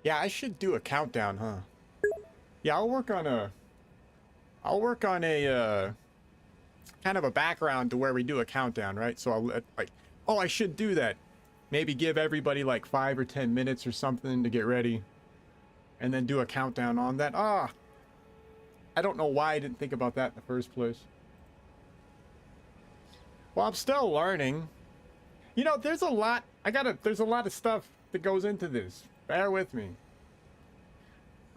Yeah, I should do a countdown, huh? Yeah, I'll work on a kind of a background to where we do a countdown, right? So I'll like, oh, I should do that. Maybe give everybody like 5 or 10 minutes or something to get ready, and then do a countdown on that. Ah, I don't know why I didn't think about that in the first place. Well, I'm still learning. You know, there's a lot. There's a lot of stuff that goes into this. Bear with me.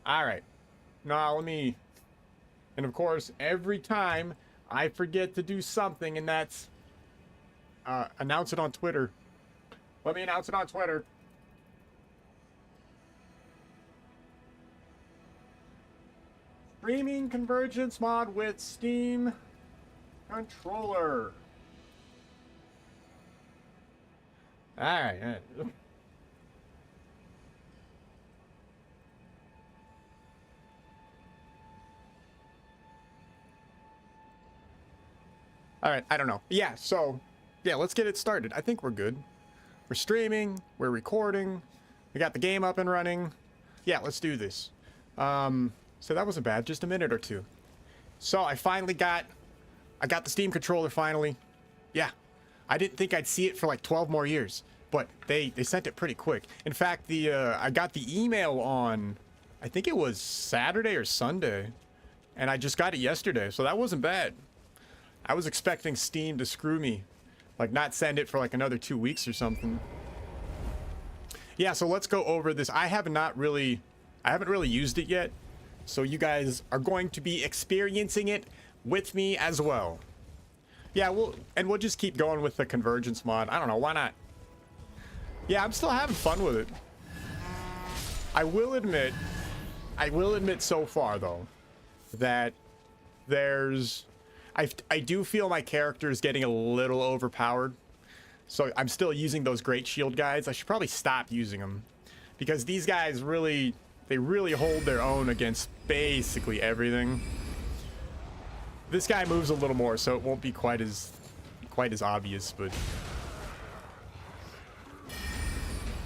All right. Now let me. And of course, every time I forget to do something, and that's announce it on Twitter. Let me announce it on Twitter. Streaming convergence mod with Steam controller. All right. All right, I don't know. Yeah, so, yeah, let's get it started. I think we're good. We're streaming, we're recording, we got the game up and running. Yeah, let's do this. So that wasn't bad, just a minute or two. So I got the Steam controller finally. Yeah, I didn't think I'd see it for like 12 more years, but they sent it pretty quick. In fact, I got the email on, I think it was Saturday or Sunday, and I just got it yesterday, so that wasn't bad. I was expecting Steam to screw me, like not send it for like another 2 weeks or something. Yeah, so let's go over this. I haven't really used it yet, so you guys are going to be experiencing it with me as well. Yeah, we'll just keep going with the convergence mod. I don't know, why not? Yeah, I'm still having fun with it. I will admit so far though that I do feel my character is getting a little overpowered. So I'm still using those great shield guys. I should probably stop using them, because these guys really hold their own against basically everything. This guy moves a little more, so it won't be quite as obvious, but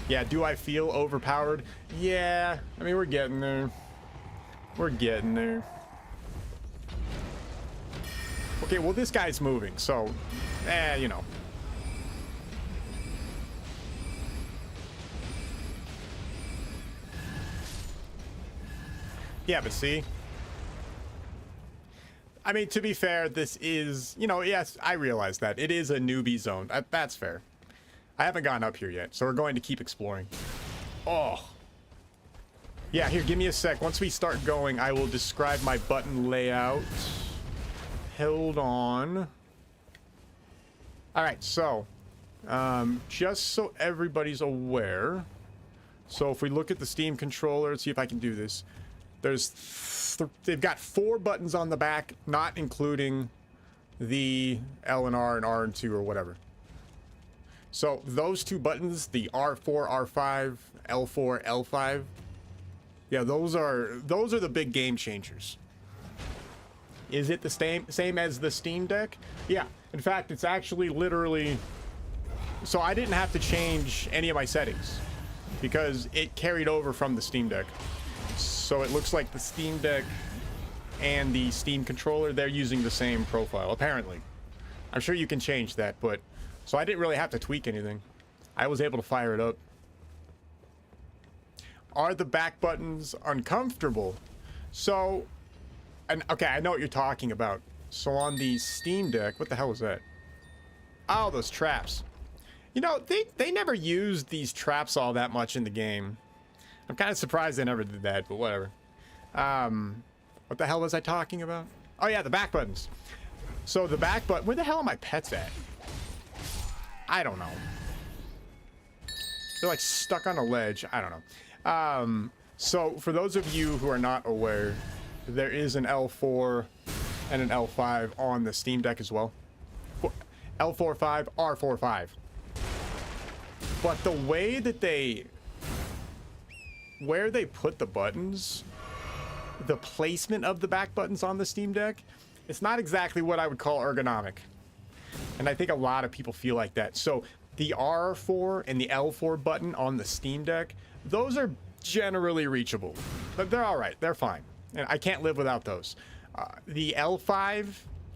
yeah, do I feel overpowered? Yeah, I mean, we're getting there. We're getting there. Okay, well, this guy's moving, so, you know. Yeah, but see? I mean, to be fair, this is, you know, yes, I realize that. It is a newbie zone. That's fair. I haven't gotten up here yet, so we're going to keep exploring. Oh. Yeah, here, give me a sec. Once we start going, I will describe my button layout. Hold on. Alright, so just so everybody's aware, so if we look at the Steam controller, let's see if I can do this. They've got 4 buttons on the back, not including the L and R and 2 or whatever. So those 2 buttons, the R4, R5, L4, L5, yeah, those are the big game changers. Is it the same as the Steam Deck? Yeah. In fact, it's actually literally... So I didn't have to change any of my settings, because it carried over from the Steam Deck. So it looks like the Steam Deck and the Steam controller, they're using the same profile, apparently. I'm sure you can change that, but... So I didn't really have to tweak anything. I was able to fire it up. Are the back buttons uncomfortable? So... And okay, I know what you're talking about. So on the Steam Deck, what the hell was that? Oh, those traps. You know, they never used these traps all that much in the game. I'm kind of surprised they never did that, but whatever. What the hell was I talking about? Oh yeah, the back buttons. So the back button, where the hell are my pets at? I don't know. They're like stuck on a ledge. I don't know. So for those of you who are not aware, there is an L4 and an L5 on the Steam Deck as well. L45, R45. But the way that where they put the buttons, the placement of the back buttons on the Steam Deck, it's not exactly what I would call ergonomic. And I think a lot of people feel like that. So the R4 and the L4 button on the Steam Deck, those are generally reachable, but they're all right. They're fine, and I can't live without those. The L5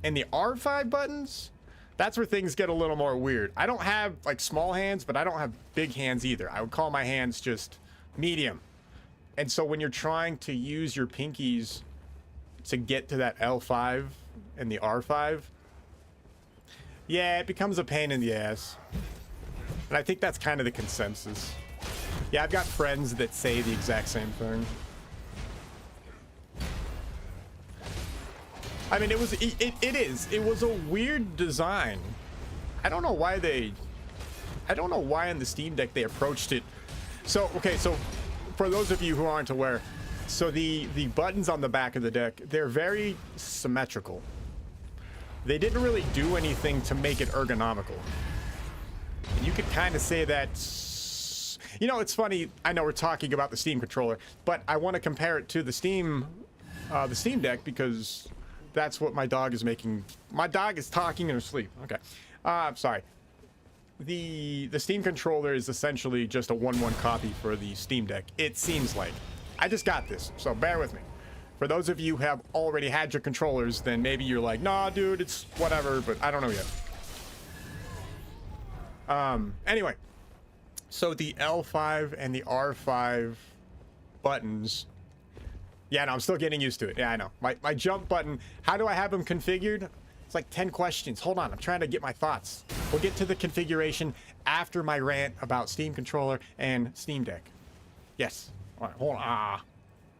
and the R5 buttons, that's where things get a little more weird. I don't have like small hands, but I don't have big hands either. I would call my hands just medium. And so when you're trying to use your pinkies to get to that L5 and the R5, yeah, it becomes a pain in the ass. And I think that's kind of the consensus. Yeah, I've got friends that say the exact same thing. I mean, it was a weird design. I don't know why in the Steam Deck they approached it. So, okay, so for those of you who aren't aware, so the buttons on the back of the deck, they're very symmetrical. They didn't really do anything to make it ergonomical. And you could kind of say that, you know, it's funny, I know we're talking about the Steam controller, but I want to compare it to the Steam Deck because that's what my dog is making. My dog is talking in her sleep. Okay. I'm sorry. The Steam controller is essentially just a 1-1 copy for the Steam Deck. It seems like. I just got this, so bear with me. For those of you who have already had your controllers, then maybe you're like, nah, dude, it's whatever, but I don't know yet. Anyway. So the L5 and the R5 buttons. Yeah, no, I'm still getting used to it. Yeah, I know. My jump button, how do I have them configured? It's like 10 questions. Hold on, I'm trying to get my thoughts. We'll get to the configuration after my rant about Steam controller and Steam Deck. Yes. All right, hold on.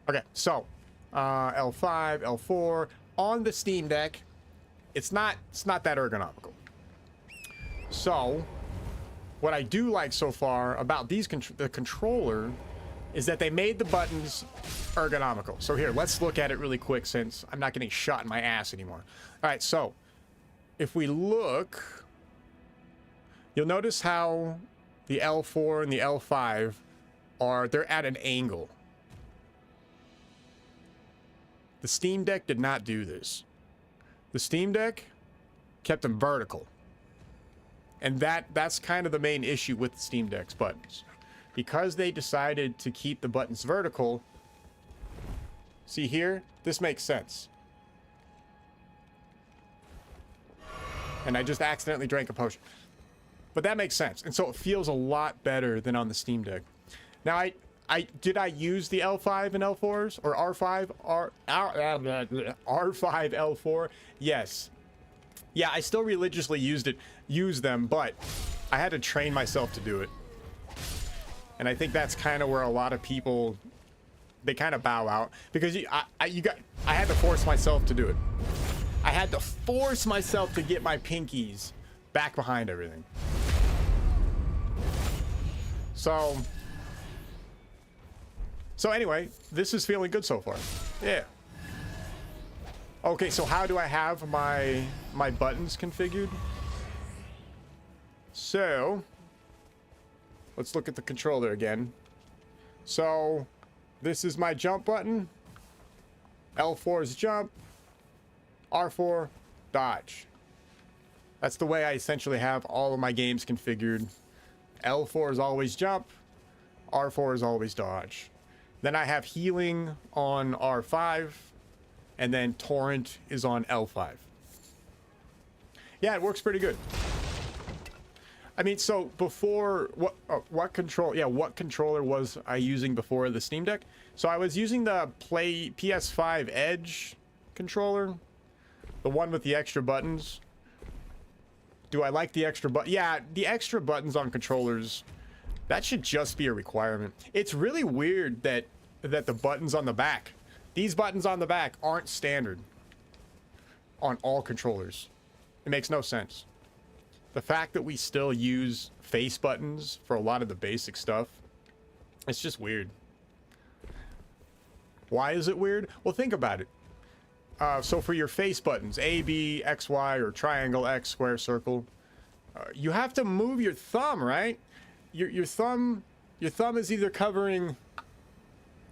Okay, so L5, L4 on the Steam Deck. It's not that ergonomical. So what I do like so far about the controller is that they made the buttons ergonomical. So here, let's look at it really quick since I'm not getting shot in my ass anymore. All right, so if we look, you'll notice how the L4 and the L5 they're at an angle. The Steam Deck did not do this. The Steam Deck kept them vertical. And that's kind of the main issue with the Steam Deck's buttons. Because they decided to keep the buttons vertical, see here, this makes sense. And I just accidentally drank a potion. But that makes sense. And so it feels a lot better than on the Steam Deck. Now, did I use the L5 and L4s? Or R5? R5, L4? Yes. Yeah, I still religiously use them, but I had to train myself to do it. And I think that's kind of where a lot of people, they kind of bow out. Because I had to force myself to do it. I had to force myself to get my pinkies back behind everything. So anyway, this is feeling good so far. Yeah. Okay, so how do I have my buttons configured? So let's look at the controller again. So this is my jump button. L4 is jump. R4, dodge. That's the way I essentially have all of my games configured. L4 is always jump. R4 is always dodge. Then I have healing on R5. And then torrent is on L5. Yeah, it works pretty good. I mean, so before, what controller was I using before the Steam Deck? So I was using the PS5 Edge controller, the one with the extra buttons. Do I like the extra button? Yeah, the extra buttons on controllers, that should just be a requirement. It's really weird that the buttons on the back, these buttons on the back aren't standard on all controllers. It makes no sense. The fact that we still use face buttons for a lot of the basic stuff, it's just weird. Why is it weird? Well, think about it. So for your face buttons, A, B, X, Y, or triangle, X, square, circle, you have to move your thumb, right? Your thumb is either covering,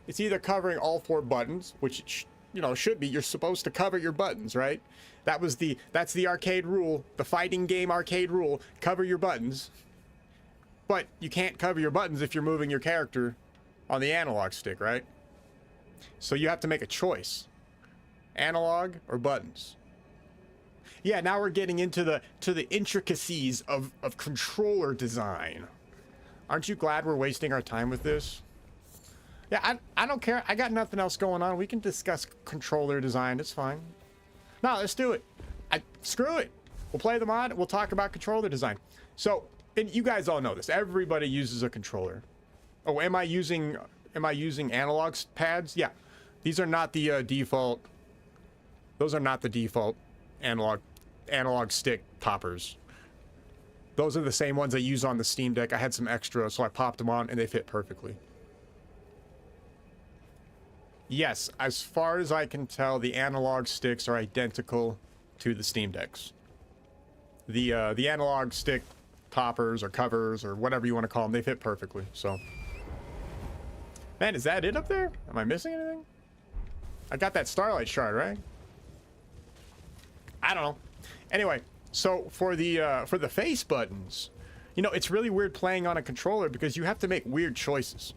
it's either covering all 4 buttons, which should be, you're supposed to cover your buttons, right? That's the arcade rule, the fighting game arcade rule, cover your buttons. But you can't cover your buttons if you're moving your character on the analog stick, right? So you have to make a choice. Analog or buttons. Yeah, now we're getting into the intricacies of controller design. Aren't you glad we're wasting our time with this? Yeah, I don't care. I got nothing else going on. We can discuss controller design. It's fine. No, let's do it. Screw it. We'll play the mod. We'll talk about controller design. So, and you guys all know this. Everybody uses a controller. Oh, am I using analog pads? Yeah. These are not the default. Those are not the default analog stick poppers. Those are the same ones I use on the Steam Deck. I had some extra, so I popped them on and they fit perfectly. Yes, as far as I can tell, the analog sticks are identical to the Steam Decks. The analog stick poppers or covers or whatever you want to call them, they fit perfectly. So, man, is that it up there? Am I missing anything? I got that Starlight Shard, right? I don't know. Anyway, so for the face buttons, you know, it's really weird playing on a controller because you have to make weird choices.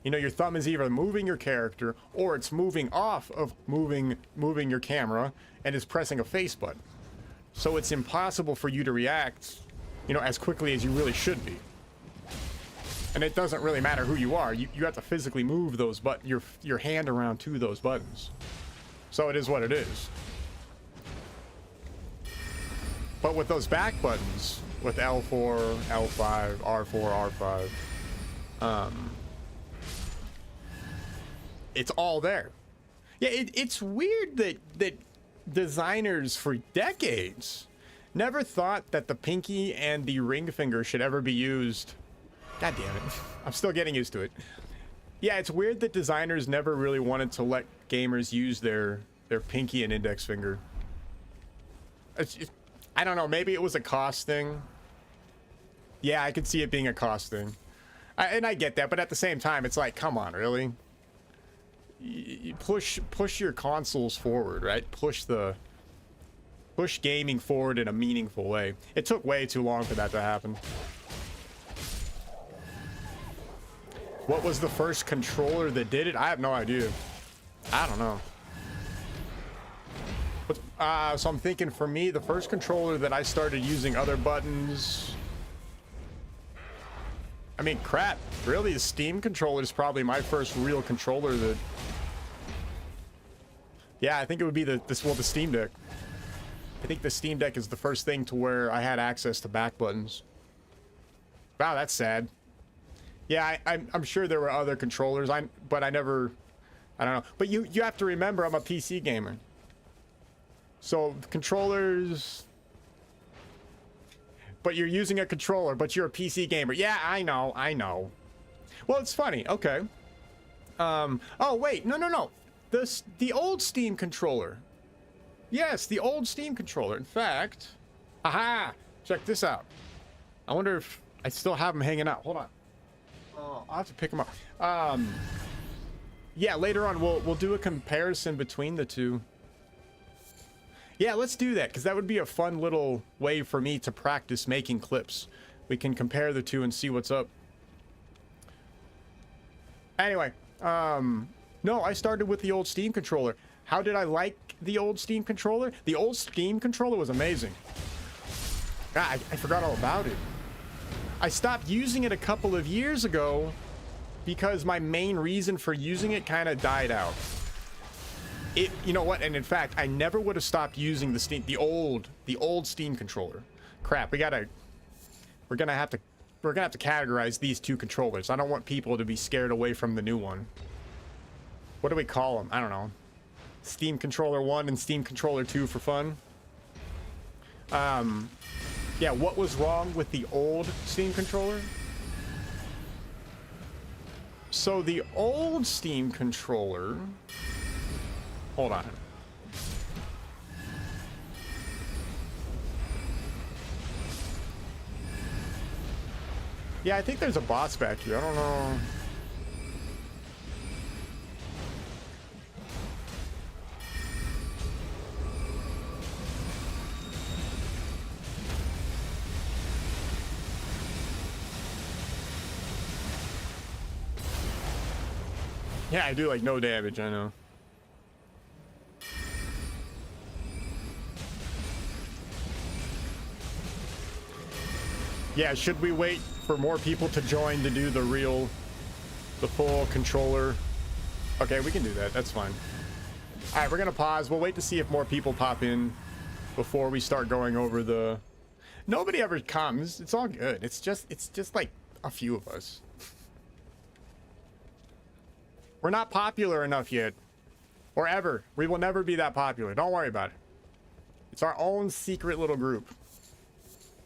You know, your thumb is either moving your character or it's moving off of moving your camera and is pressing a face button. So it's impossible for you to react, you know, as quickly as you really should be. And it doesn't really matter who you are. You have to physically move those your hand around to those buttons. So it is what it is. But with those back buttons, with L4, L5, R4, R5, it's all there. Yeah, it's weird that designers for decades never thought that the pinky and the ring finger should ever be used. God damn it. I'm still getting used to it. Yeah, it's weird that designers never really wanted to let gamers use their pinky and index finger. I don't know, maybe it was a cost thing. Yeah, I could see it being a cost thing. And I get that, but at the same time, it's like, come on, really? You push your consoles forward, right? Push gaming forward in a meaningful way. It took way too long for that to happen. What was the first controller that did it? I have no idea. I don't know. But, so I'm thinking for me, the first controller that I started using other buttons. I mean, crap. Really, the Steam controller is probably my first real controller that. Yeah, I think it would be the Steam Deck. I think the Steam Deck is the first thing to where I had access to back buttons. Wow, that's sad. Yeah, I'm sure there were other controllers. But I don't know. But you have to remember, I'm a PC gamer. So controllers. But you're using a controller, but you're a PC gamer. Yeah, I know. Well, it's funny. Okay. Oh wait, no. The old Steam controller. Yes, the old Steam controller. In fact, aha! Check this out. I wonder if I still have them hanging out. Hold on. Oh, I'll have to pick them up. Yeah, later on we'll do a comparison between the two. Yeah, let's do that, because that would be a fun little way for me to practice making clips. We can compare the two and see what's up. Anyway, no, I started with the old Steam controller. How did I like the old Steam controller? The old Steam controller was amazing. God, I forgot all about it. I stopped using it a couple of years ago because my main reason for using it kind of died out. You know what? And in fact, I never would have stopped using the old Steam controller. Crap, we're gonna have to categorize these two controllers. I don't want people to be scared away from the new one. What do we call them? I don't know. Steam Controller 1 and Steam Controller 2 for fun. Yeah, what was wrong with the old Steam controller? So the old Steam controller. Hold on. Yeah, I think there's a boss back here. I don't know. Yeah, I do like no damage, I know. Yeah, should we wait for more people to join to do the full controller? Okay, we can do that. That's fine. All right, we're gonna pause. We'll wait to see if more people pop in before we start going over the... Nobody ever comes. It's all good. It's just like a few of us. We're not popular enough yet. Or ever. We will never be that popular. Don't worry about it. It's our own secret little group.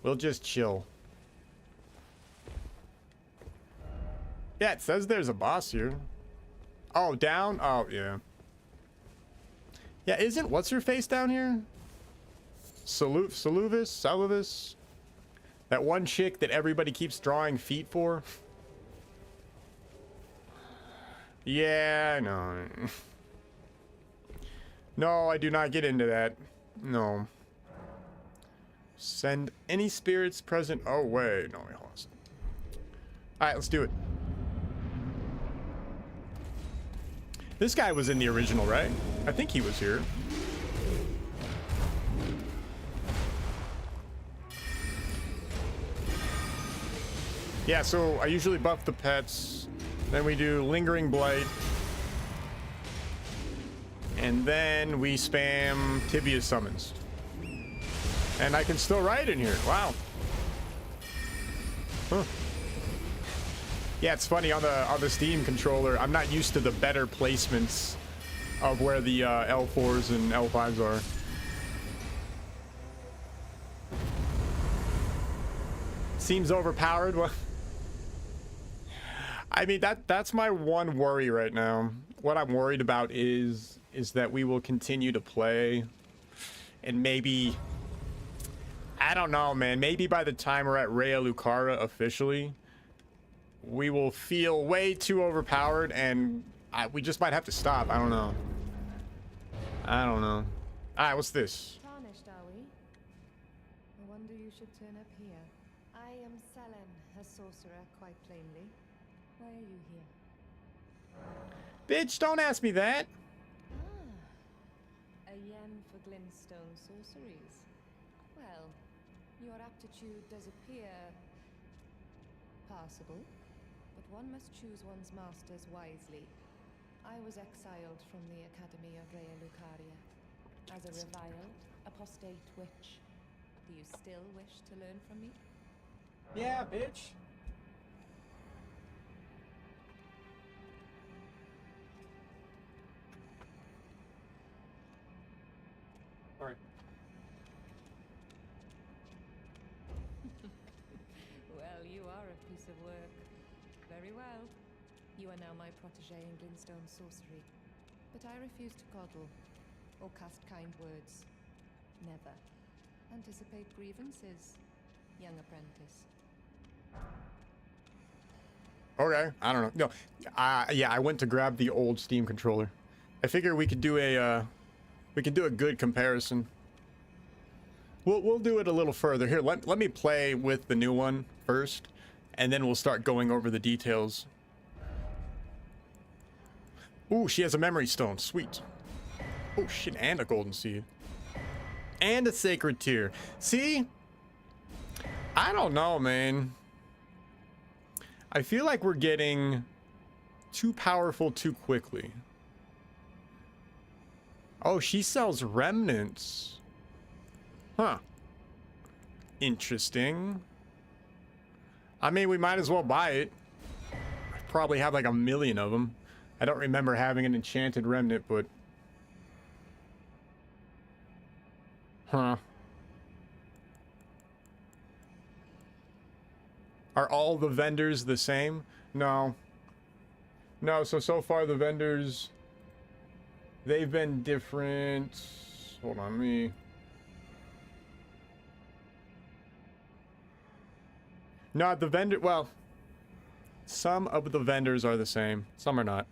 We'll just chill. Yeah, it says there's a boss here. Oh, down? Oh, yeah. Yeah, isn't what's-her-face down here? Saluvis? That one chick that everybody keeps drawing feet for? Yeah, no. No, I do not get into that. No. Send any spirits present. Oh, wait. No, wait, hold on. Alright, let's do it. This guy was in the original, right? I think he was here. Yeah, so I usually buff the pets. Then we do Lingering Blight. And then we spam Tibia Summons. And I can still ride in here. Wow. Huh. Yeah, it's funny on the Steam controller. I'm not used to the better placements of where the L4s and L5s are. Seems overpowered. Well, I mean that's my one worry right now. What I'm worried about is that we will continue to play, and maybe, I don't know, man. Maybe by the time we're at Rhea Lucaria officially, we will feel way too overpowered, and we just might have to stop. I don't know. All right, what's this? Tarnished, are we? I wonder you should turn up here. I am Selen, a sorcerer, quite plainly. Why are you here? Bitch, don't ask me that. A yen for glintstone sorceries. Well, your aptitude does appear passable, but one must choose one's masters wisely. I was exiled from the Academy of Rhea Lucaria as a reviled, apostate witch. Do you still wish to learn from me? Yeah, bitch. All right. Well, you are a piece of work. Very well. You are now my protege in glintstone sorcery. But I refuse to coddle or cast kind words. Never. Anticipate grievances, young apprentice. Okay, I don't know. No, yeah, I went to grab the old Steam controller. I figure we could do a good comparison. We'll do it a little further. Here, let me play with the new one first, and then we'll start going over the details. Ooh, she has a memory stone. Sweet. Oh shit, and a golden seed. And a sacred tear. See? I don't know, man. I feel like we're getting too powerful too quickly. Oh, she sells remnants. Huh. Interesting. I mean, we might as well buy it. I probably have like 1 million of them. I don't remember having an enchanted remnant, but... Huh. Are all the vendors the same? No. No, so far the vendors... They've been different... Hold on, me... No, the vendor... Well... Some of the vendors are the same. Some are not.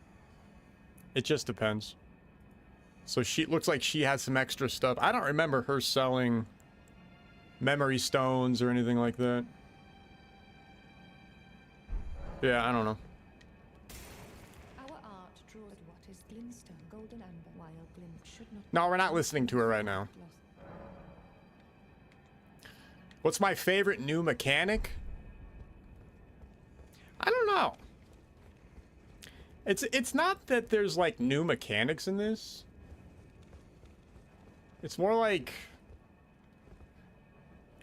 It just depends. So she looks like she has some extra stuff. I don't remember her selling memory stones or anything like that. Yeah, I don't know. Our art draws golden amber while glint should not. No, we're not listening to her right now. What's my favorite new mechanic? I don't know. It's not that there's like new mechanics in this. It's more like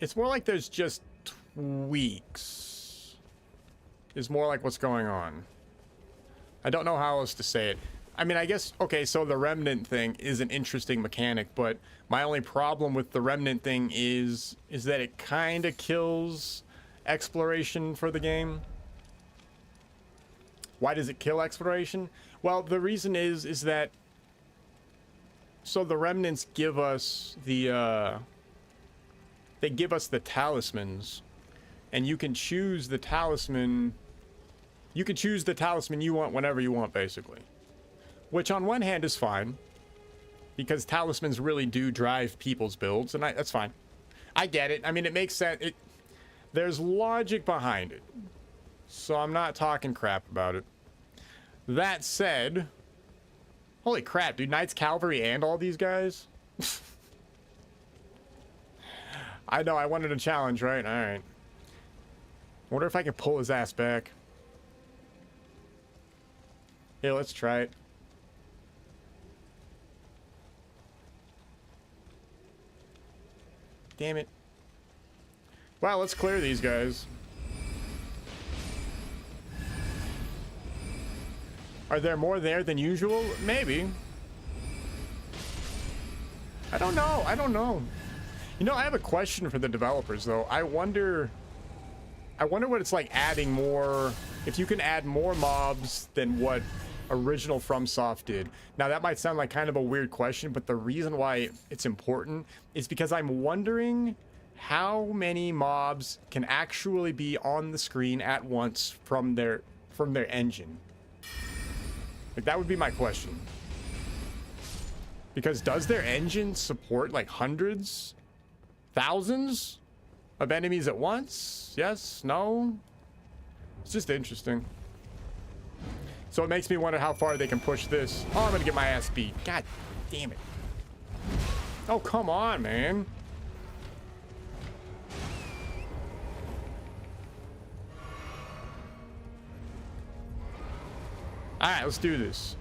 there's just tweaks. Is more like what's going on. I don't know how else to say it. I mean, I guess, okay, so the remnant thing is an interesting mechanic, but my only problem with the remnant thing is that it kind of kills exploration for the game. Why does it kill exploration? Well, the reason is that, so the remnants give us the, they give us the talismans, and you can choose the talisman, you can choose the talisman you want whenever you want, basically. Which on one hand is fine, because talismans really do drive people's builds, and that's fine. I get it. I mean, it makes sense. There's logic behind it. So I'm not talking crap about it. That said, holy crap, dude, Knights Cavalry and all these guys? I know, I wanted a challenge, right? Alright. Wonder if I can pull his ass back. Yeah, let's try it. Damn it. Wow, let's clear these guys. Are there more there than usual? Maybe. I don't know. I don't know. You know, I have a question for the developers, though. I wonder what it's like adding more, if you can add more mobs than what original FromSoft did. Now, that might sound like kind of a weird question, but the reason why it's important is because I'm wondering how many mobs can actually be on the screen at once from their engine. Like, that would be my question. Because does their engine support like hundreds, thousands of enemies at once? Yes? No? It's just interesting. So it makes me wonder how far they can push this. Oh, I'm gonna get my ass beat. God damn it. Oh, come on, man. Alright, let's do this.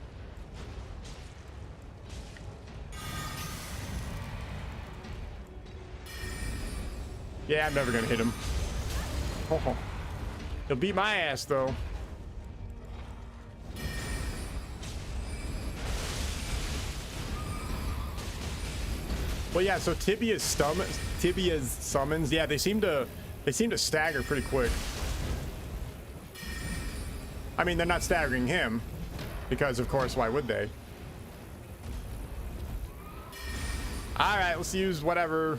Yeah, I'm never gonna hit him. Oh, he'll beat my ass, though. Well, yeah, so Tibia's summons, yeah, they seem to stagger pretty quick. I mean, they're not staggering him, because of course, why would they? All right, let's use whatever.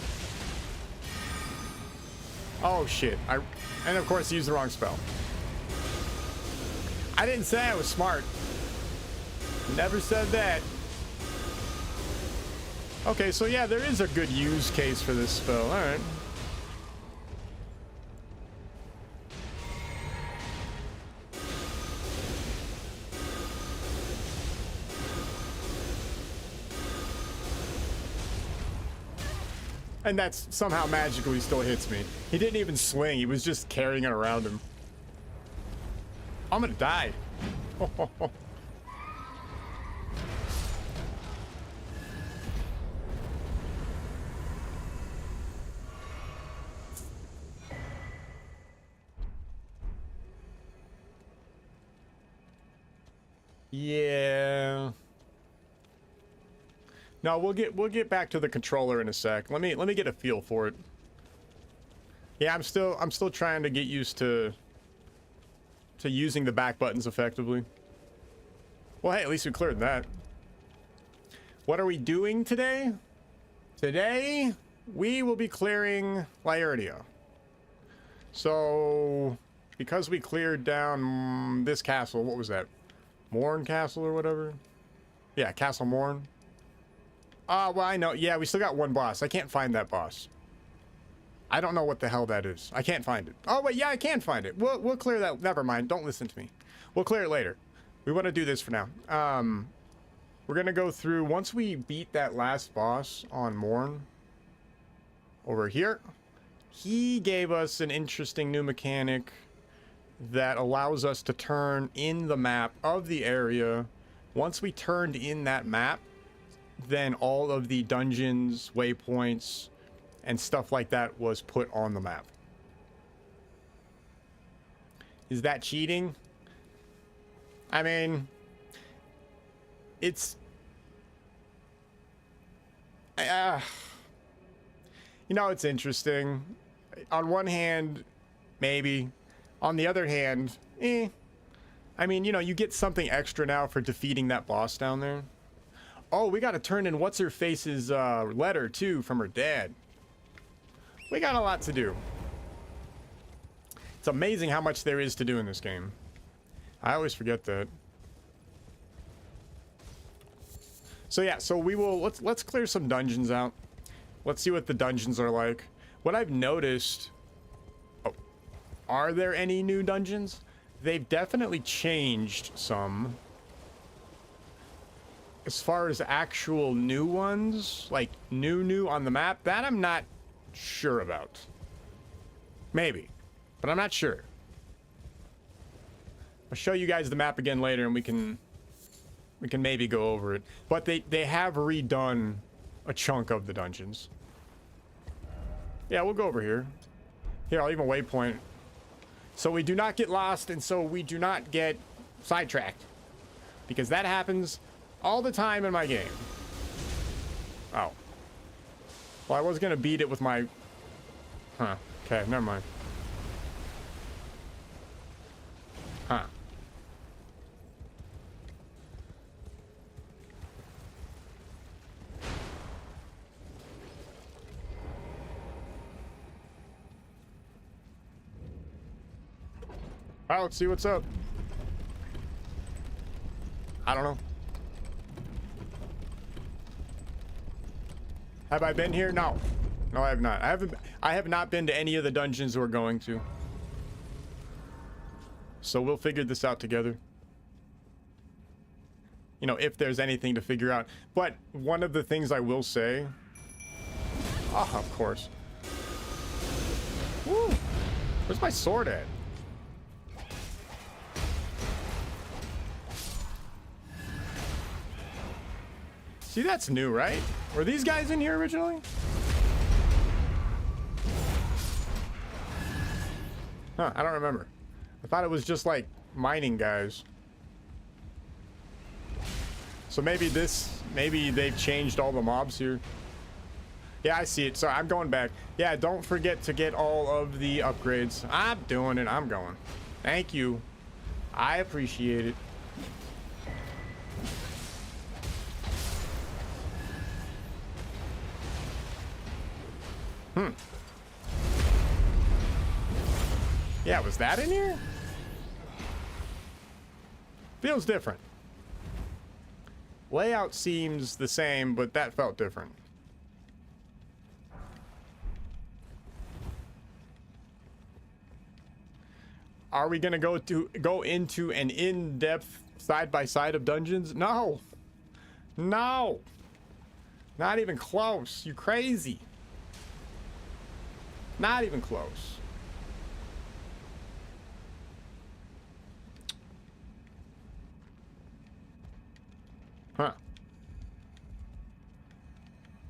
Oh shit! And of course, use the wrong spell. I didn't say I was smart. Never said that. Okay, so yeah, there is a good use case for this spell. All right. And that's somehow magically still hits me. He didn't even swing. He was just carrying it around him. I'm gonna die. Yeah. No, we'll get back to the controller in a sec. Let me get a feel for it. Yeah, I'm still trying to get used to using the back buttons effectively. Well, hey, at least we cleared that. What are we doing today? Today, we will be clearing Laertia. So, because we cleared down this castle, what was that? Morn Castle or whatever? Yeah, Castle Morn. Well, I know. Yeah, we still got one boss. I can't find that boss. I don't know what the hell that is. I can't find it. Oh, wait, yeah, I can find it. We'll clear that. Never mind. Don't listen to me. We'll clear it later. We want to do this for now. We're gonna go through, once we beat that last boss on Morn over here, he gave us an interesting new mechanic that allows us to turn in the map of the area. Once we turned in that map, then all of the dungeons, waypoints, and stuff like that was put on the map. Is that cheating? I mean, it's... you know, it's interesting. On one hand, maybe. On the other hand, I mean, you know, you get something extra now for defeating that boss down there. Oh, we got to turn in What's-Her-Face's letter, too, from her dad. We got a lot to do. It's amazing how much there is to do in this game. I always forget that. So yeah, so we will, let's clear some dungeons out. Let's see what the dungeons are like. What I've noticed... Oh, are there any new dungeons? They've definitely changed some. As far as actual new ones, like new on the map, that I'm not sure about. Maybe, but I'm not sure. I'll show you guys the map again later and we can maybe go over it. But they have redone a chunk of the dungeons. Yeah, we'll go over here. Here, I'll even waypoint. So we do not get lost and so we do not get sidetracked. Because that happens all the time in my game. Oh. Well, I was gonna beat it with my... Huh. Okay, never mind. Huh. Alright, let's see what's up. I don't know. Have I been here? No. No, I have not. I have not been to any of the dungeons we're going to. So we'll figure this out together. You know, if there's anything to figure out. But one of the things I will say... Oh, of course. Woo! Where's my sword at? See, that's new, right? Were these guys in here originally? Huh, I don't remember. I thought it was just like mining guys. So maybe they've changed all the mobs here. Yeah, I see it. So I'm going back. Yeah, don't forget to get all of the upgrades. I'm doing it. I'm going. Thank you. I appreciate it. Yeah, was that in here? Feels different. Layout seems the same, but that felt different. Are we gonna go into an in-depth side-by-side of dungeons? No. No. Not even close. You crazy. Not even close. Huh.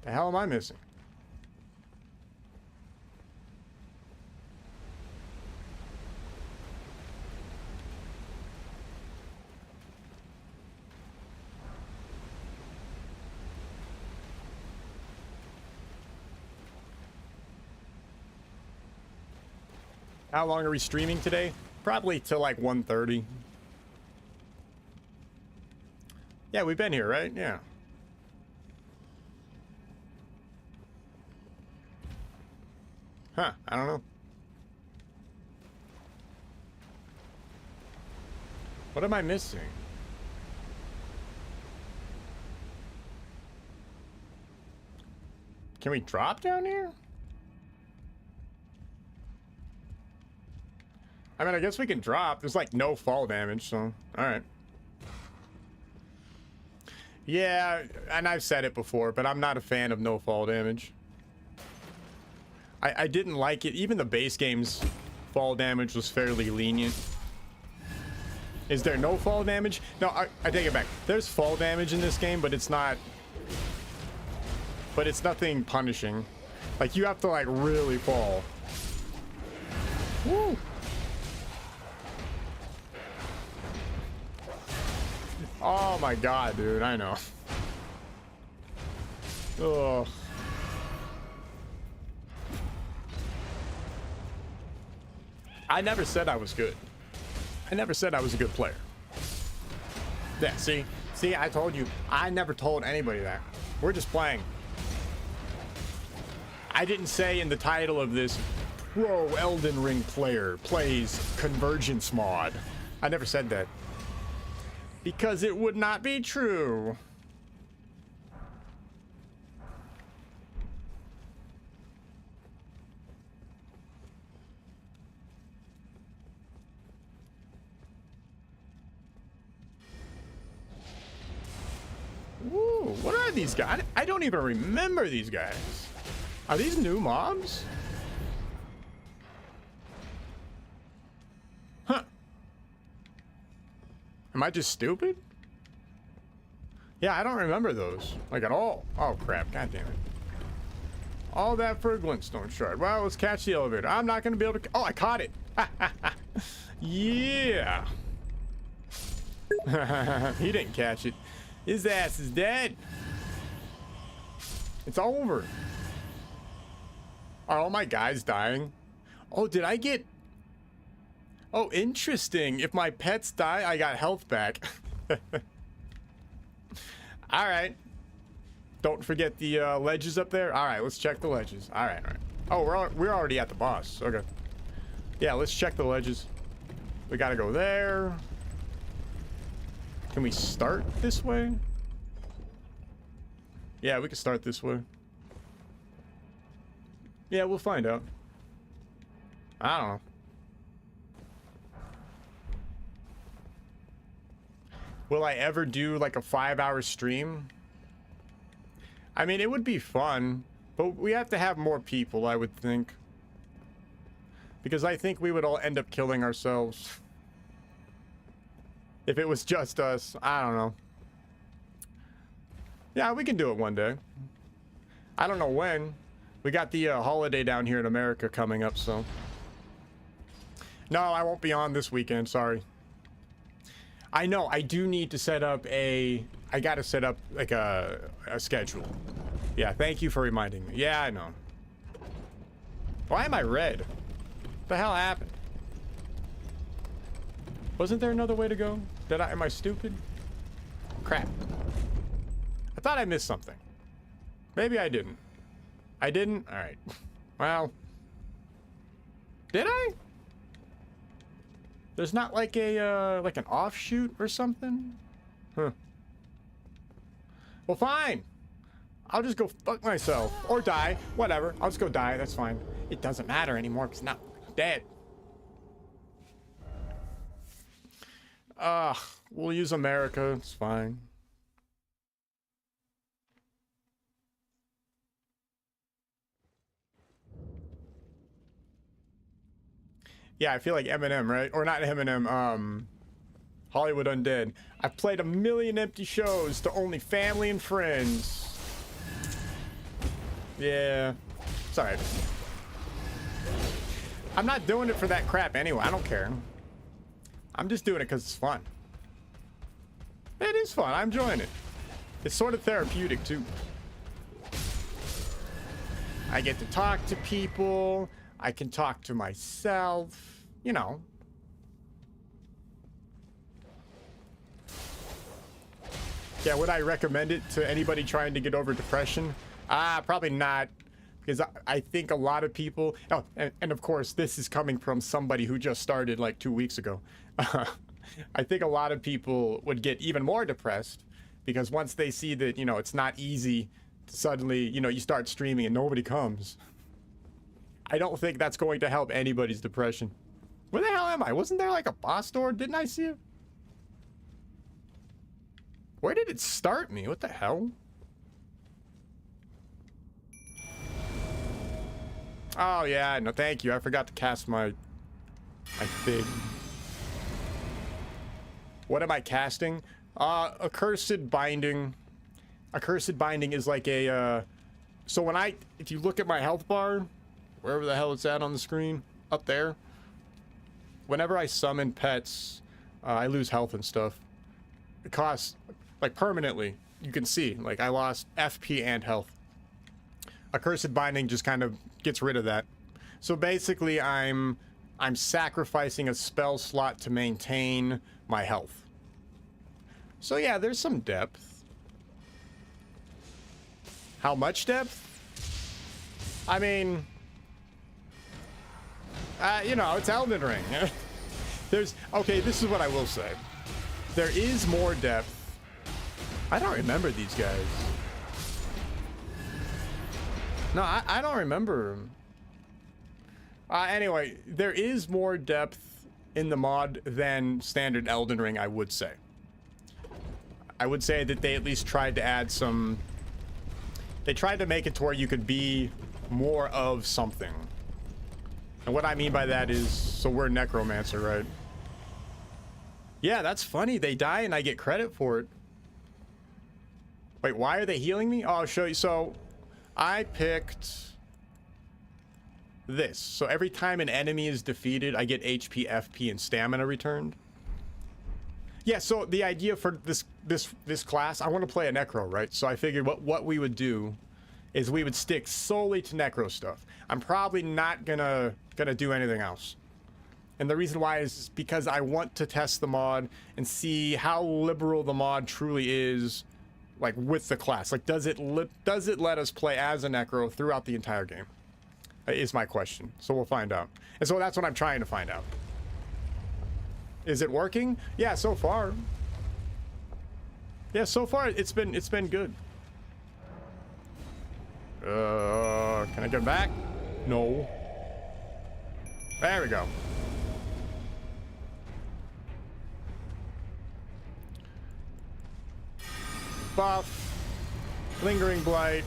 The hell am I missing? How long are we streaming today? Probably till like 1:30. Yeah, we've been here, right? Yeah. Huh, I don't know. What am I missing? Can we drop down here? I mean, I guess we can drop. There's like no fall damage, so alright. Yeah, and I've said it before, but I'm not a fan of no fall damage. I didn't like it. Even the base game's fall damage was fairly lenient. Is there no fall damage? No, I take it back. There's fall damage in this game, but it's not... But it's nothing punishing. Like, you have to, like, really fall. Woo! Oh my god, dude, I know. Ugh. I never said I was good. I never said I was a good player. Yeah, see? See, I told you. I never told anybody that. We're just playing. I didn't say in the title of this, pro Elden Ring player plays Convergence mod. I never said that. Because it would not be true. Ooh, what are these guys? I don't even remember these guys. Are these new mobs? Huh. Am I just stupid? Yeah, I don't remember those. Like, at all. Oh, crap. God damn it. All that for a glintstone shard. Well, let's catch the elevator. I'm not going to be able to... Oh, I caught it. Yeah. He didn't catch it. His ass is dead. It's over. Are all my guys dying? Oh, did I get... Oh, interesting. If my pets die, I got health back. All right. Don't forget the ledges up there. All right, let's check the ledges. All right, all right. Oh, we're already at the boss. Okay. Yeah, let's check the ledges. We gotta go there. Can we start this way? Yeah, we can start this way. Yeah, we'll find out. I don't know. Will I ever do like a 5-hour stream? I mean, it would be fun, but we have to have more people, I would think. Because I think we would all end up killing ourselves. If it was just us, I don't know. Yeah, we can do it one day. I don't know when. We got the holiday down here in America coming up, so. No, I won't be on this weekend, sorry. I know, I do need to set up a... I gotta set up, like, a schedule. Yeah, thank you for reminding me. Yeah, I know. Why am I red? What the hell happened? Wasn't there another way to go? Am I stupid? Crap. I thought I missed something. Maybe I didn't. I didn't? Alright. Well. Did I? There's not like a, like an offshoot or something? Huh. Well, fine. I'll just go fuck myself. Or die. Whatever. I'll just go die. That's fine. It doesn't matter anymore because now I'm dead. We'll use America. It's fine. Yeah, I feel like Eminem, right? Or not Eminem, Hollywood Undead. I've played 1,000,000 empty shows to only family and friends. Yeah. It's alright. I'm not doing it for that crap anyway. I don't care. I'm just doing it because it's fun. It is fun. I'm enjoying it. It's sort of therapeutic, too. I get to talk to people. I can talk to myself. You know. Yeah, would I recommend it to anybody trying to get over depression? Probably not. Because I think a lot of people... Oh, and of course, this is coming from somebody who just started like 2 weeks ago. I think a lot of people would get even more depressed because once they see that, you know, it's not easy to suddenly, you know, you start streaming and nobody comes. I don't think that's going to help anybody's depression. Where the hell am I? Wasn't there like a boss door? Didn't I see it? Where did it start me? What the hell? Oh, yeah, no, thank you. I forgot to cast my thing. What am I casting? Accursed Binding. Accursed Binding is like a, so when if you look at my health bar, wherever the hell it's at on the screen, up there, whenever I summon pets, I lose health and stuff. It costs, like, permanently. You can see, like, I lost FP and health. Accursed Binding just kind of gets rid of that. So basically, I'm sacrificing a spell slot to maintain my health. So yeah, there's some depth. How much depth? I mean, you know, it's Elden Ring. Okay, this is what I will say. There is more depth. I don't remember these guys. No, I don't remember. Anyway, there is more depth in the mod than standard Elden Ring, I would say. I would say that they at least tried to add some... They tried to make it to where you could be more of something. And what I mean by that is... So we're Necromancer, right? Yeah, that's funny. They die and I get credit for it. Wait, why are they healing me? Oh, I'll show you. So, I picked... this. So every time an enemy is defeated, I get HP, FP, and stamina returned. Yeah, so the idea for this class, I want to play a Necro, right? So I figured what we would do is we would stick solely to Necro stuff. I'm probably not gonna do anything else. And the reason why is because I want to test the mod and see how liberal the mod truly is, like, with the class. Like, does it let us play as a Necro throughout the entire game? Is my question. So we'll find out. And so that's what I'm trying to find out. Is it working? Yeah, so far. Yeah, so far it's been good. Can I get back? No. There we go. Buff. Lingering Blight.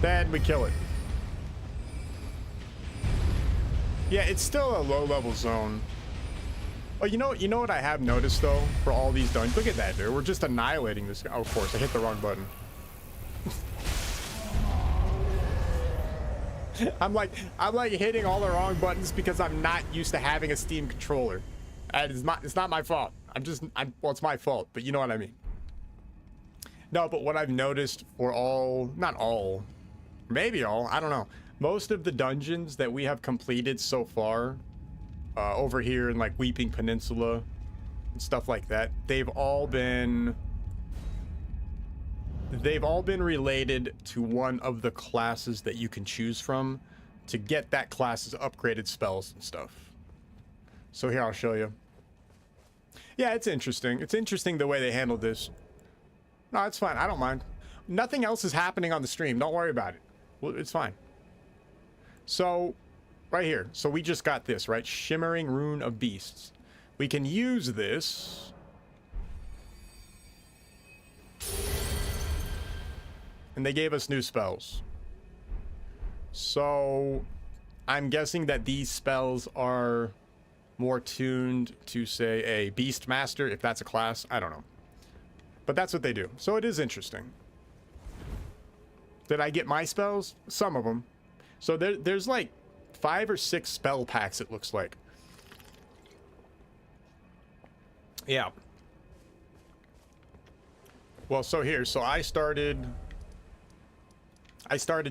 Then we kill it. Yeah, it's still a low-level zone. Oh, you know what I have noticed, though, for all these dungeons? Look at that, dude. We're just annihilating this guy. Oh, of course, I hit the wrong button. I'm like hitting all the wrong buttons because I'm not used to having a Steam controller. And it's not my fault. Well, it's my fault, but you know what I mean. No, but what I've noticed for all, not all, maybe all, I don't know. Most of the dungeons that we have completed so far, over here in like Weeping Peninsula and stuff like that, they've all been related to one of the classes that you can choose from to get that class's upgraded spells and stuff. So here, I'll show you. Yeah, it's interesting. It's interesting the way they handled this. No, it's fine. I don't mind. Nothing else is happening on the stream. Don't worry about it. Well, it's fine. So, right here. So we just got this, right? Shimmering Rune of Beasts. We can use this. And they gave us new spells. So, I'm guessing that these spells are more tuned to, say, a Beast Master, if that's a class. I don't know. But that's what they do. So it is interesting. Did I get my spells? Some of them. So there's like 5 or 6 spell packs, it looks like. Yeah. Well, so here. So I started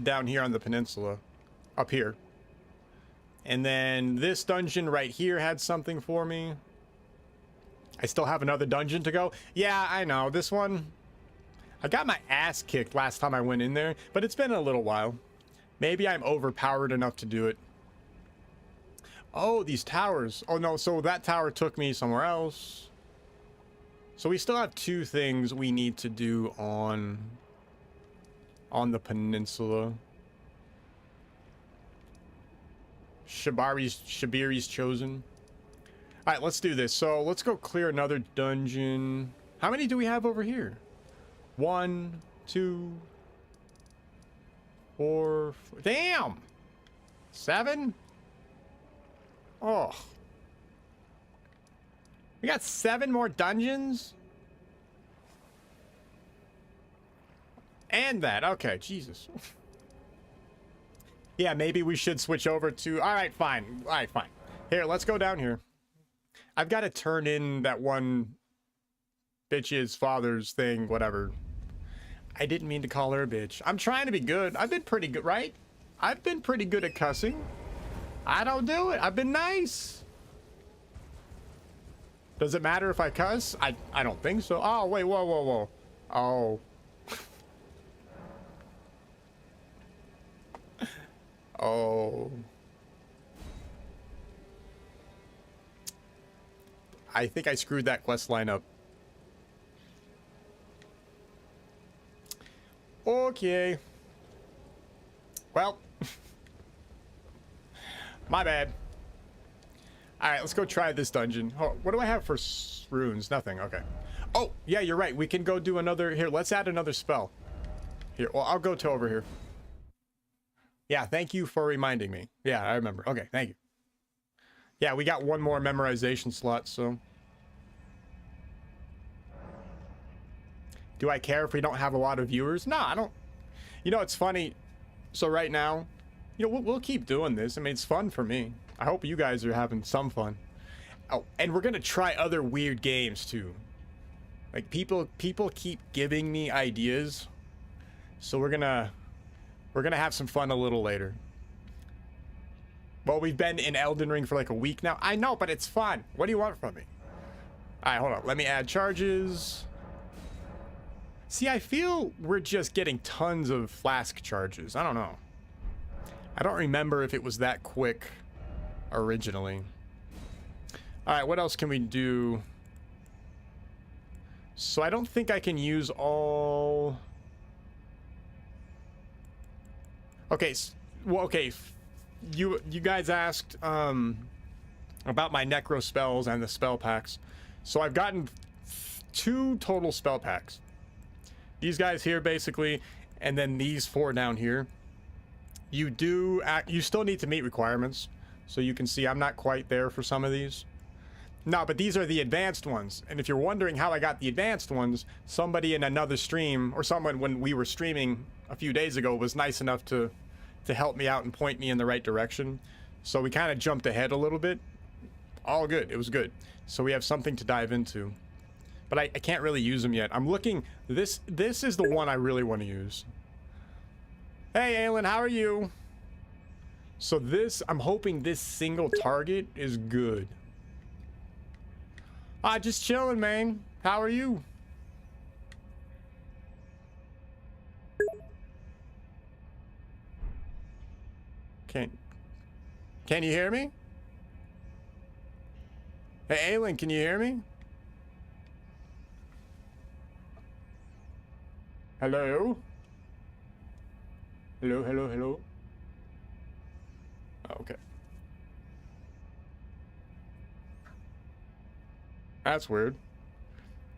down here on the peninsula. Up here. And then this dungeon right here had something for me. I still have another dungeon to go. Yeah, I know. This one, I got my ass kicked last time I went in there, but it's been a little while. Maybe I'm overpowered enough to do it. Oh, these towers. Oh, no. So that tower took me somewhere else. So we still have 2 things we need to do on the peninsula. Shabiri's Chosen. All right, let's do this. So let's go clear another dungeon. How many do we have over here? 1, 2, 4. Damn! 7? Oh. We got 7 more dungeons? And that. Okay, Jesus. Yeah, maybe we should switch over to... Alright, fine. Alright, fine. Here, let's go down here. I've got to turn in that one bitch's father's thing, whatever. I didn't mean to call her a bitch. I'm trying to be good. I've been pretty good, right? I've been pretty good at cussing. I don't do it. I've been nice. Does it matter if I cuss? I don't think so. Oh, wait, whoa, whoa, whoa. Oh. Oh. I think I screwed that quest line up. Okay. Well. My bad. Alright, let's go try this dungeon. Oh, what do I have for runes? Nothing. Okay. Oh, yeah, you're right. We can go do another... Here, let's add another spell. Here, well, I'll go to over here. Yeah, thank you for reminding me. Yeah, I remember. Okay, thank you. Yeah, we got one more memorization slot, so... Do I care if we don't have a lot of viewers? No, I don't. You know, it's funny. So right now, you know, we'll keep doing this. I mean, it's fun for me. I hope you guys are having some fun. Oh, and we're gonna try other weird games too. Like people keep giving me ideas, so we're gonna have some fun a little later. Well, we've been in Elden Ring for like a week now. I know, but it's fun. What do you want from me? All right, hold on. Let me add charges. See, I feel we're just getting tons of flask charges. I don't know. I don't remember if it was that quick originally. All right, what else can we do? So I don't think I can use all... Okay, well, okay. You guys asked about my necro spells and the spell packs. So I've gotten 2 total spell packs. These guys here, basically, and then these 4 down here. You still need to meet requirements. So you can see I'm not quite there for some of these. No, but these are the advanced ones. And if you're wondering how I got the advanced ones, somebody in another stream, or someone when we were streaming a few days ago, was nice enough to help me out and point me in the right direction. So we kind of jumped ahead a little bit. All good. It was good. So we have something to dive into. But I can't really use them yet. I'm looking... This is the one I really want to use. Hey, Aylin, how are you? So this... I'm hoping this single target is good. Just chilling, man. How are you? Can you hear me? Hey, Aylin, can you hear me? Hello? Hello, hello, hello? Oh, okay. That's weird.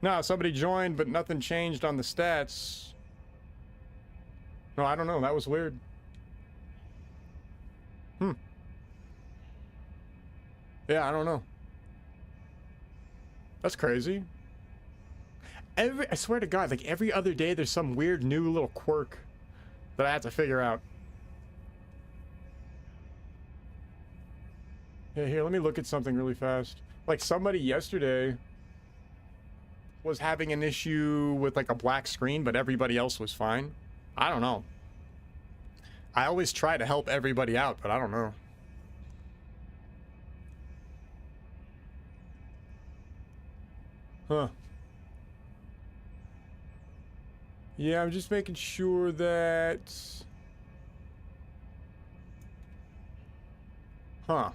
No, somebody joined, but nothing changed on the stats. No, I don't know. That was weird. Yeah, I don't know. That's crazy. I swear to God, like every other day there's some weird new little quirk that I have to figure out. Yeah, here, let me look at something really fast. Like somebody yesterday was having an issue with like a black screen, but everybody else was fine. I don't know. I always try to help everybody out, but I don't know. Huh. Yeah, I'm just making sure that... Huh.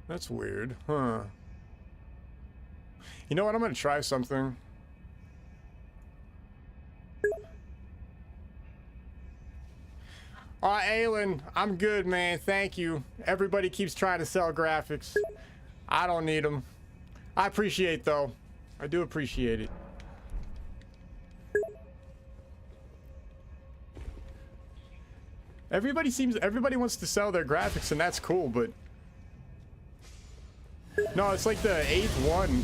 That's weird. Huh. You know what? I'm gonna try something. Aelin, I'm good, man. Thank you. Everybody keeps trying to sell graphics. I don't need them. I appreciate, though. I do appreciate it. Everybody wants to sell their graphics, and that's cool, but no, it's like the 8th one.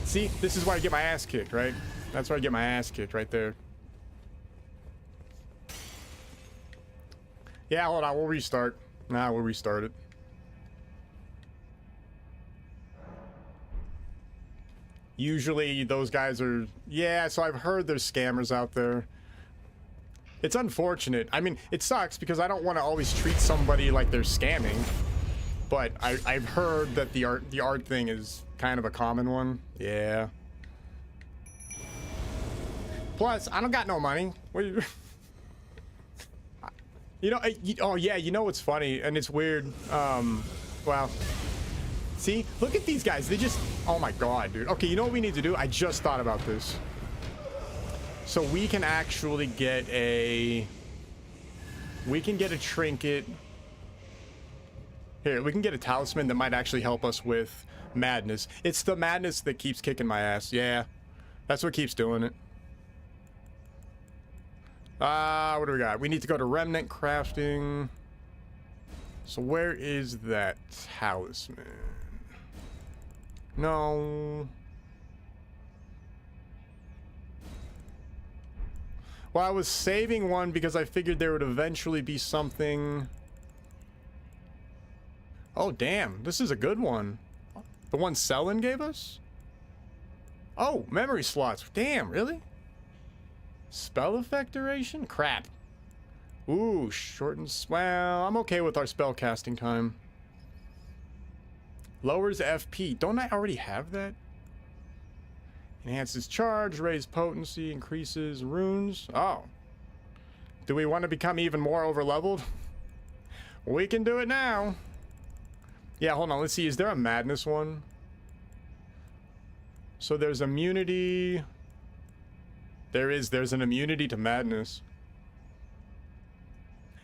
See, this is why I get my ass kicked, right? That's why I get my ass kicked right there. Yeah, hold on, we'll restart. Nah, we'll restart it. Usually those guys are, yeah, so I've heard there's scammers out there. It's unfortunate. I mean, it sucks because I don't want to always treat somebody like they're scamming. But I've heard that the art thing is kind of a common one. Yeah. Plus, I don't got no money. What you know, oh yeah, you know what's funny and it's weird. Well, see, look at these guys. They just, oh my god, dude. Okay, you know what we need to do? I just thought about this. So we can actually get a trinket. Here, we can get a talisman that might actually help us with madness. It's the madness that keeps kicking my ass. Yeah, that's what keeps doing it. What do we got? We need to go to remnant crafting. So where is that talisman? No. Well, I was saving one because I figured there would eventually be something. Oh, damn. This is a good one. The one Selin gave us? Oh, memory slots. Damn, really? Spell effect duration? Crap. Ooh, shortens. Well, I'm okay with our spell casting time. Lowers FP. Don't I already have that? Enhances charge, raise potency, increases runes. Oh. Do we want to become even more overleveled? We can do it now. Yeah, hold on. Let's see. Is there a madness one? So there's immunity. There's an immunity to madness.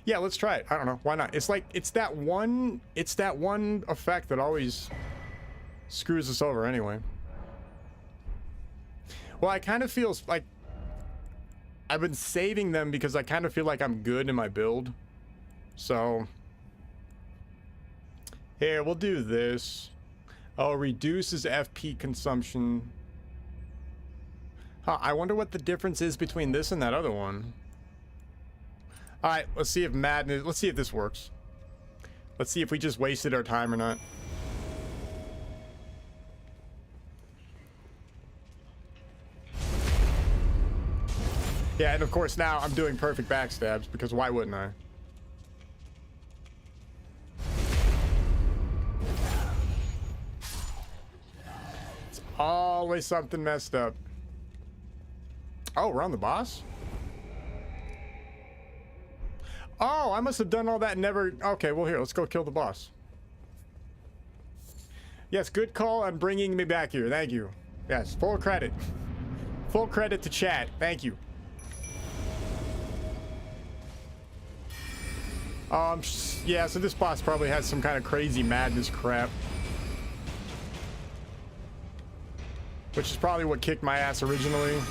Yeah, let's try it. I don't know. Why not? It's like, it's that one effect that always screws us over anyway. Well, I kind of feel like I've been saving them because I kind of feel like I'm good in my build. So here, we'll do this. Oh, reduces FP consumption. Huh, I wonder what the difference is between this and that other one. All right, let's see if madness, let's see if this works. Let's see if we just wasted our time or not. Yeah, and of course now I'm doing perfect backstabs because why wouldn't I? It's always something messed up. Oh, we're on the boss? Oh, I must have done all that and never... Okay, well here, let's go kill the boss. Yes, good call on bringing me back here. Thank you. Yes, full credit. Full credit to chat. Thank you. Yeah, so this boss probably has some kind of crazy madness crap. Which is probably what kicked my ass originally.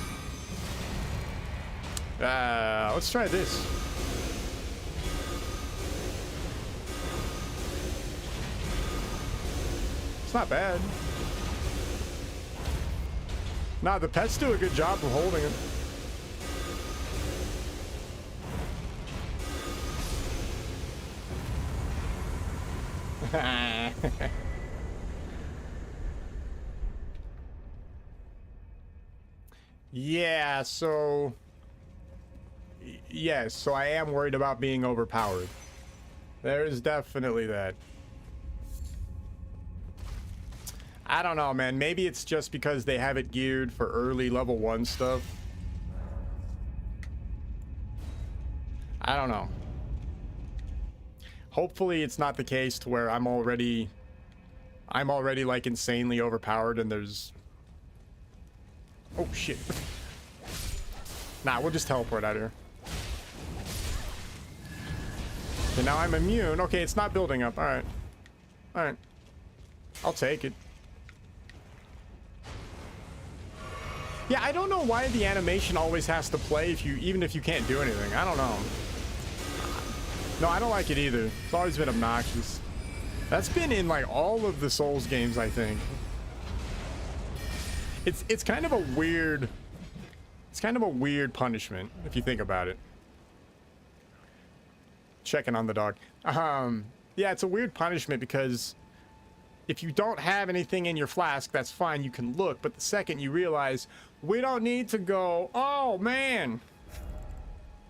Let's try this. It's not bad. Nah, the pets do a good job of holding it. Yeah, so yes, so I am worried about being overpowered. There is definitely that. I don't know, man. Maybe it's just because they have it geared for early level 1 stuff. I don't know. Hopefully it's not the case to where I'm already like insanely overpowered and there's... Oh shit. Nah, we'll just teleport out of here. And now I'm immune. Okay, it's not building up. All right. All right. I'll take it. Yeah, I don't know why the animation always has to play even if you can't do anything. I don't know. No, I don't like it either. It's always been obnoxious. That's been in like all of the Souls games, I think. It's kind of a weird punishment if you think about it. Checking on the dog. Yeah, it's a weird punishment because if you don't have anything in your flask, that's fine, you can look, but the second you realize we don't need to go, oh man,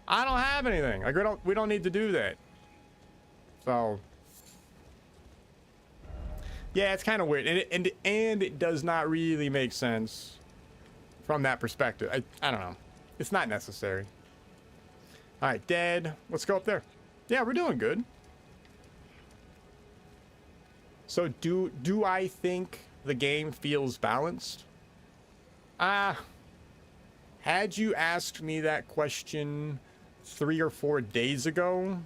I don't have anything. Like we don't need to do that. So yeah, it's kind of weird, and it does not really make sense from that perspective. I don't know. It's not necessary. All right, dead. Let's go up there. Yeah, we're doing good. So do I think the game feels balanced? Had you asked me that question 3 or 4 days ago,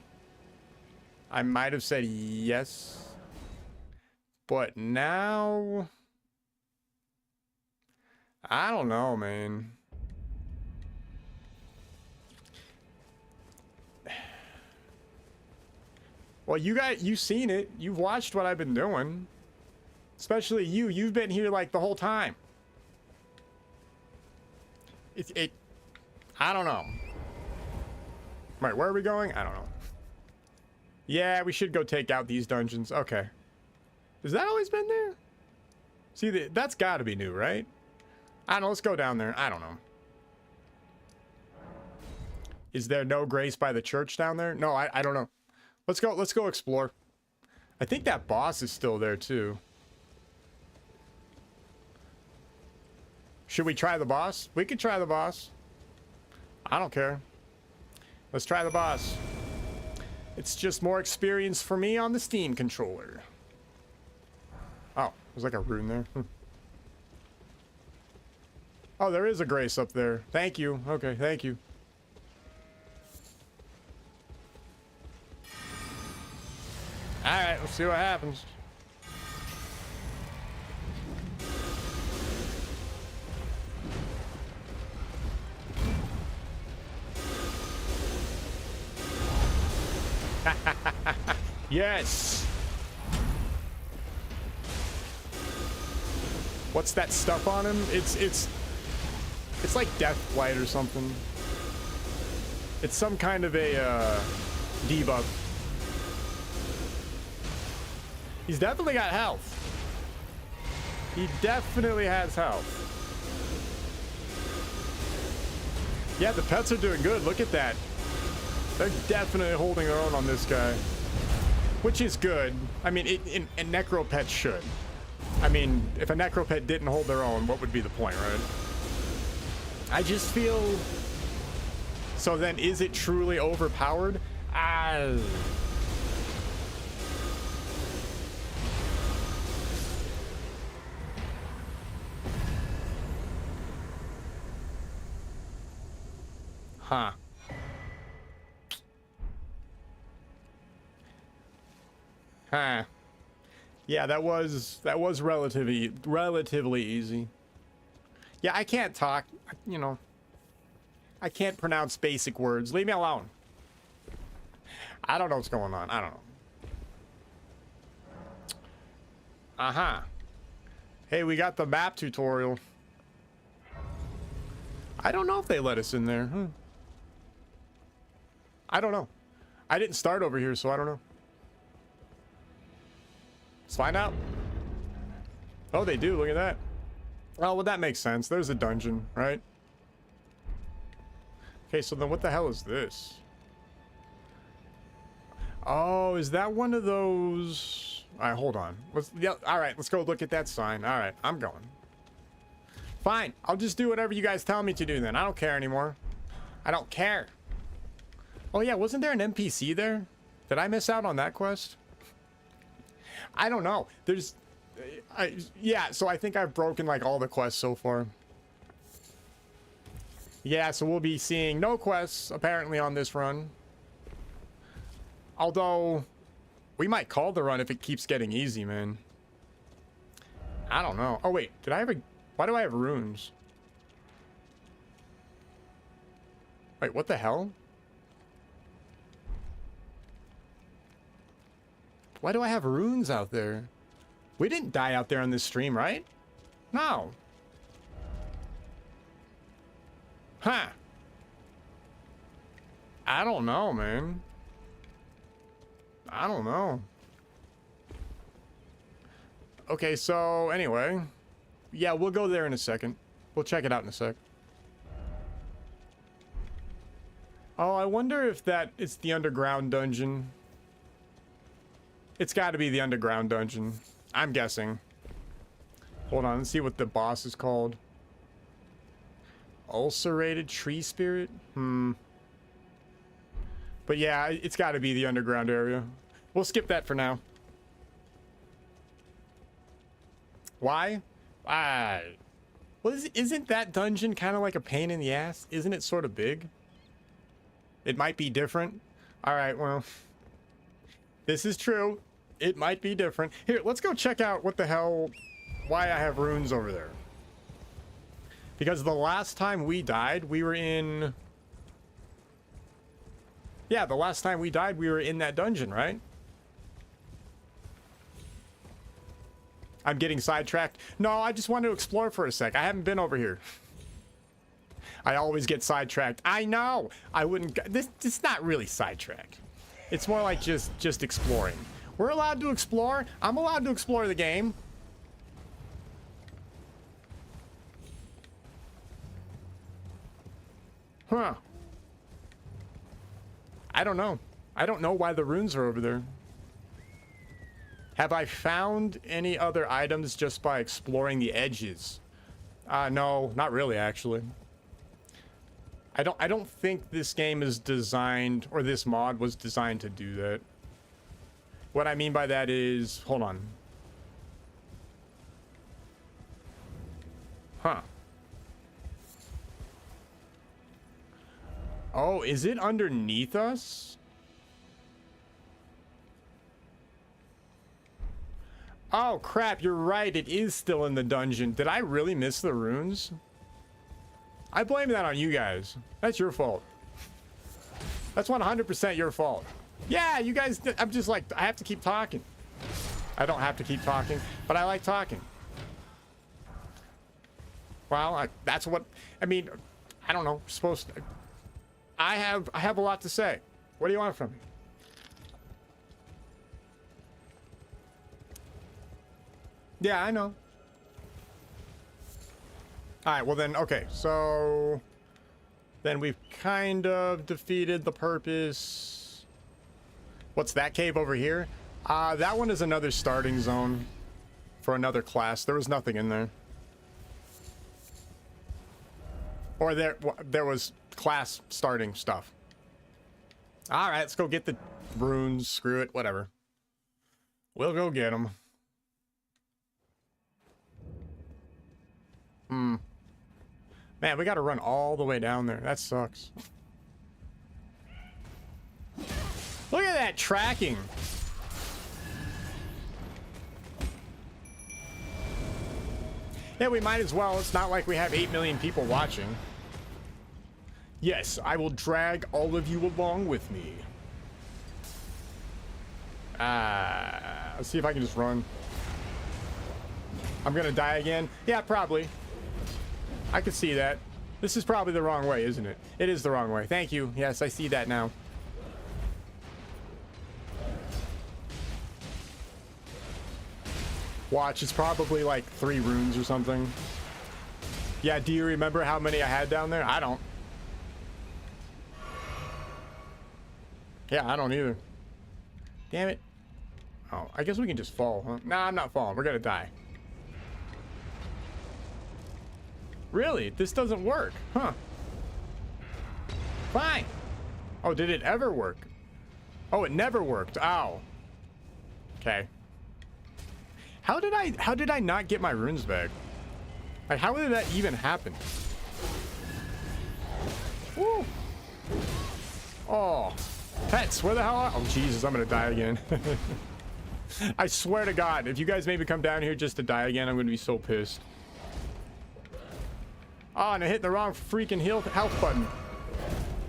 I might have said yes. But now, I don't know, man. Well, you've seen it. You've watched what I've been doing. Especially you. You've been here like the whole time. I don't know. Right, where are we going? I don't know. Yeah, we should go take out these dungeons. Okay. Has that always been there? See, that's got to be new, right? I don't know. Let's go down there. I don't know. Is there no grace by the church down there? No, I don't know. Let's go explore. I think that boss is still there too. Should we try the boss? We could try the boss. I don't care. Let's try the boss. It's just more experience for me on the Steam controller. Oh, there's like a rune there. Oh, there is a grace up there. Thank you. Okay, thank you. Alright, let's see what happens. Yes! What's that stuff on him? It's like death light or something. It's some kind of a debuff. He's definitely got health. He definitely has health. Yeah, the pets are doing good. Look at that. They're definitely holding their own on this guy. Which is good. I mean, and necropets should. I mean, if a necropet didn't hold their own, what would be the point, right? I just feel... So then, is it truly overpowered? Huh. Huh. Yeah, that was relatively easy. Yeah, I can't talk, you know. I can't pronounce basic words. Leave me alone. I don't know what's going on. I don't know. Uh-huh. Hey, we got the map tutorial. I don't know if they let us in there. I don't know. I didn't start over here, so I don't know. Let's find out. Oh, they do. Look at that. Oh, well, that makes sense. There's a dungeon, right? Okay, so then what the hell is this? Oh, is that one of those? All right, hold on. Yeah, all right, let's go look at that sign. All right, I'm going. Fine, I'll just do whatever you guys tell me to do then. I don't care anymore. I don't care. Oh yeah, wasn't there an NPC there? Did I miss out on that quest? I don't know. There's... yeah, so I think I've broken like all the quests so far. Yeah, so we'll be seeing no quests apparently on this run. Although, we might call the run if it keeps getting easy, man. I don't know. Oh, wait. Did I have a... Why do I have runes? Wait, what the hell? Why do I have runes out there? We didn't die out there on this stream, right? No. Huh. I don't know, man. I don't know. Okay, so anyway. Yeah, we'll go there in a second. We'll check it out in a sec. Oh, I wonder if that is the underground dungeon. It's got to be the underground dungeon. I'm guessing. Hold on, let's see what the boss is called. Ulcerated tree spirit? But yeah, it's got to be the underground area. We'll skip that for now. Why? Well, isn't that dungeon kind of like a pain in the ass? Isn't it sort of big? It might be different. All right, well, this is true. It might be different. Here, let's go check out what the hell, why I have runes over there. Because the last time we died, we were in... Yeah, the last time we died, we were in that dungeon, right? I'm getting sidetracked. No, I just wanted to explore for a sec. I haven't been over here. I always get sidetracked. I know. I wouldn't... This is not really sidetracked. It's more like just exploring. We're allowed to explore. I'm allowed to explore the game. Huh. I don't know. I don't know why the runes are over there. Have I found any other items just by exploring the edges? No, not really, actually. I don't think this game is designed, or this mod was designed to do that. What I mean by that is, hold on. Huh. Oh, is it underneath us? Oh, crap, you're right. It is still in the dungeon. Did I really miss the runes? I blame that on you guys. That's your fault. That's 100% your fault. Yeah, you guys, I'm just like, I have to keep talking. I don't have to keep talking, but I like talking. Well, that's what, I mean, I don't know, supposed to, I have a lot to say. What do you want from me? Yeah, I know. All right, well then, okay, so then we've kind of defeated the purpose. What's that cave over here? That one is another starting zone for another class. There was nothing in there. Or there was class starting stuff. All right, let's go get the runes. Screw it, whatever. We'll go get them. Man, we got to run all the way down there. That sucks. Look at that tracking. Yeah, we might as well. It's not like we have 8 million people watching. Yes, I will drag all of you along with me. Let's see if I can just run. I'm gonna die again. Yeah, probably. I could see that. This is probably the wrong way, isn't it? It is the wrong way. Thank you. Yes, I see that now. Watch, it's probably like 3 runes or something. Yeah, do you remember how many I had down there? I don't. Yeah, I don't either. Damn it. Oh, I guess we can just fall, huh? Nah, I'm not falling. We're gonna die. Really? This doesn't work, huh? Fine. Oh, did it ever work? Oh, it never worked. Ow. Okay. How did I not get my runes back? Like, how did that even happen? Woo. Oh. Pets, where the hell are... Oh, Jesus, I'm gonna die again. I swear to God, if you guys maybe come down here just to die again, I'm gonna be so pissed. Oh, and I hit the wrong freaking health button.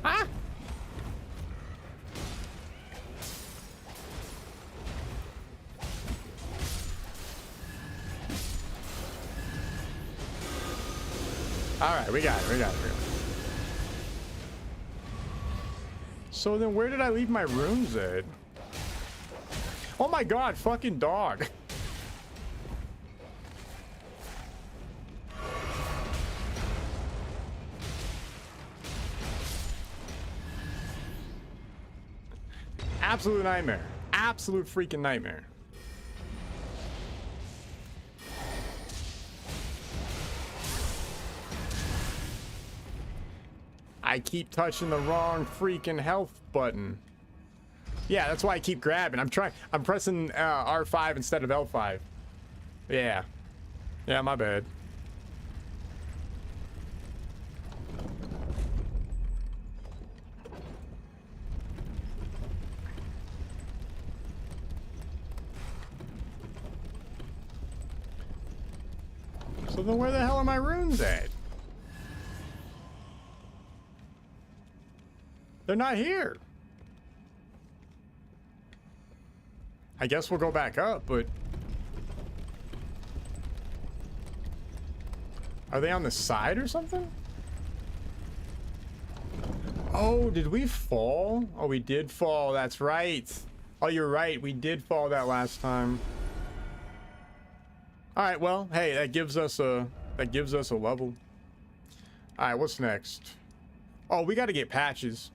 Ah! Alright, we got it, we got it. So then where did I leave my runes at? Oh my God, fucking dog. Absolute nightmare. Absolute freaking nightmare. I keep touching the wrong freaking health button. Yeah, that's why I keep grabbing. I'm pressing R5 instead of L5. Yeah. Yeah, my bad. So then where the hell are my runes at? They're not here. I guess we'll go back up, but... Are they on the side or something? Oh, did we fall? Oh, we did fall. That's right. Oh, you're right. We did fall that last time. All right, well, hey, that gives us a level. All right, what's next? Oh, we got to get patches.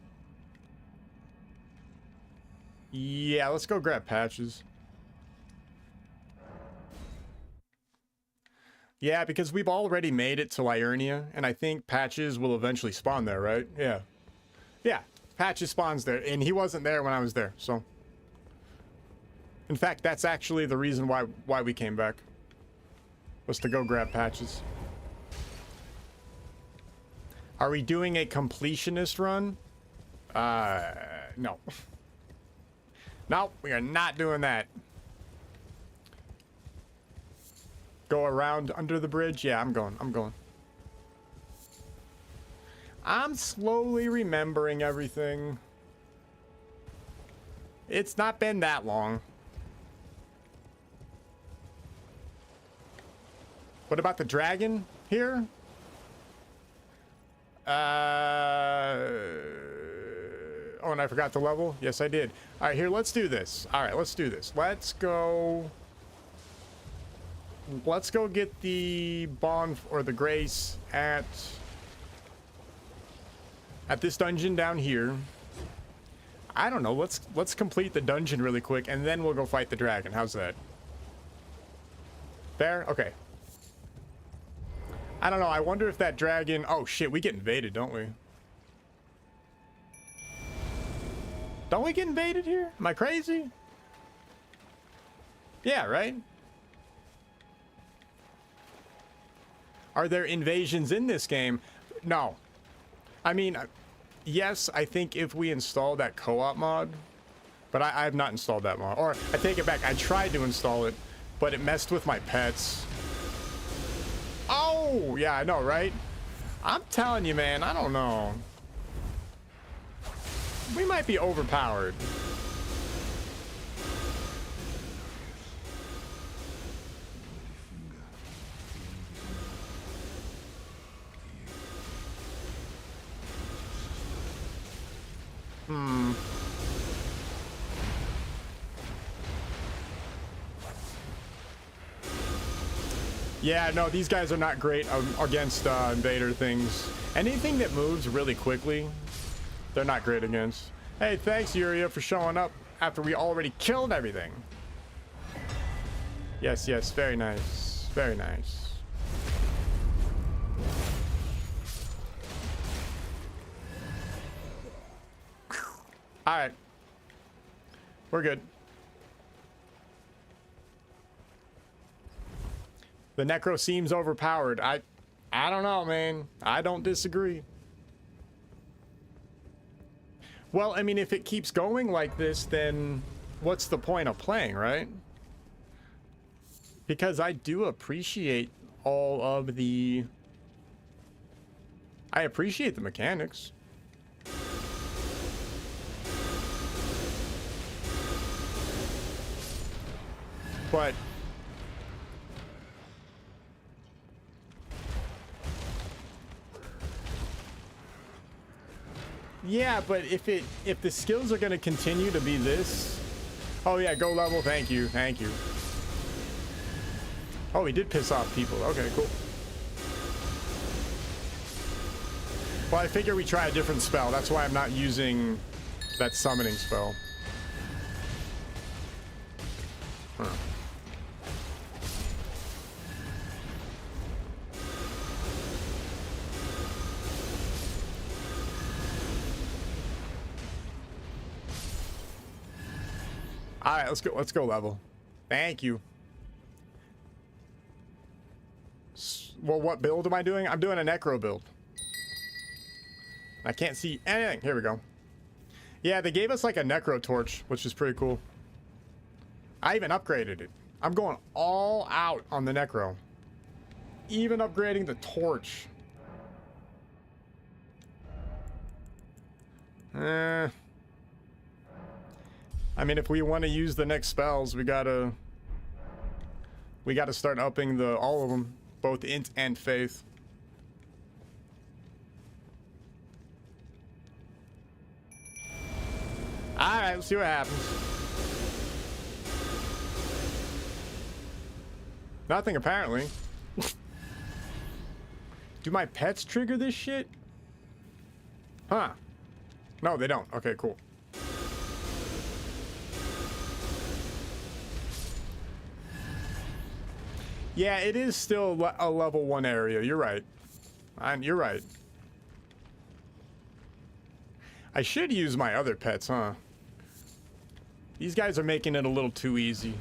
Yeah, let's go grab patches. Yeah, because we've already made it to Liurnia, and I think patches will eventually spawn there, right? Yeah. Yeah, patches spawns there, and he wasn't there when I was there, so. In fact, that's actually the reason why we came back. Was to go grab patches. Are we doing a completionist run? No. No, we are not doing that. Go around under the bridge? Yeah, I'm going. I'm slowly remembering everything. It's not been that long. What about the dragon here? Oh, and I forgot the level? Yes, I did. All right, here, let's do this. All right, let's do this. Let's go get the bond or the grace at this dungeon down here. I don't know. Let's complete the dungeon really quick, and then we'll go fight the dragon. How's that? Fair? Okay. I don't know. I wonder if that dragon... Oh, shit. We get invaded, don't we? Don't we get invaded here? Am I crazy? Yeah, right? Are there invasions in this game? No. I mean, yes, I think if we install that co-op mod, but I have not installed that mod. Or, I take it back. I tried to install it, but it messed with my pets. Oh, yeah, I know, right? I'm telling you, man, I don't know. We might be overpowered. Yeah, no, these guys are not great against invader things. Anything that moves really quickly, they're not great against. Hey, thanks, Yuria, for showing up after we already killed everything. Yes, yes, very nice. Very nice. All right. We're good. The Necro seems overpowered. I don't know, man. I don't disagree. Well, I mean, if it keeps going like this, then what's the point of playing, right? Because I do appreciate all of the... I appreciate the mechanics. But... yeah, but if the skills are going to continue to be this... oh yeah, go level, thank you, thank you. Oh, he did piss off people. Okay, cool. Well, I figure we try a different spell. That's why I'm not using that summoning spell. Huh. All right, let's go level. Thank you. Well, what build am I doing? I'm doing a necro build. I can't see anything. Here we go. Yeah, they gave us like a necro torch, which is pretty cool. I even upgraded it. I'm going all out on the necro. Even upgrading the torch. I mean, if we want to use the next spells, we gotta start upping all of them, both int and faith. All right, let's see what happens. Nothing, apparently. Do my pets trigger this shit? Huh. No, they don't. Okay, cool. Yeah, it is still a level 1 area. You're right. You're right. I should use my other pets, huh? These guys are making it a little too easy.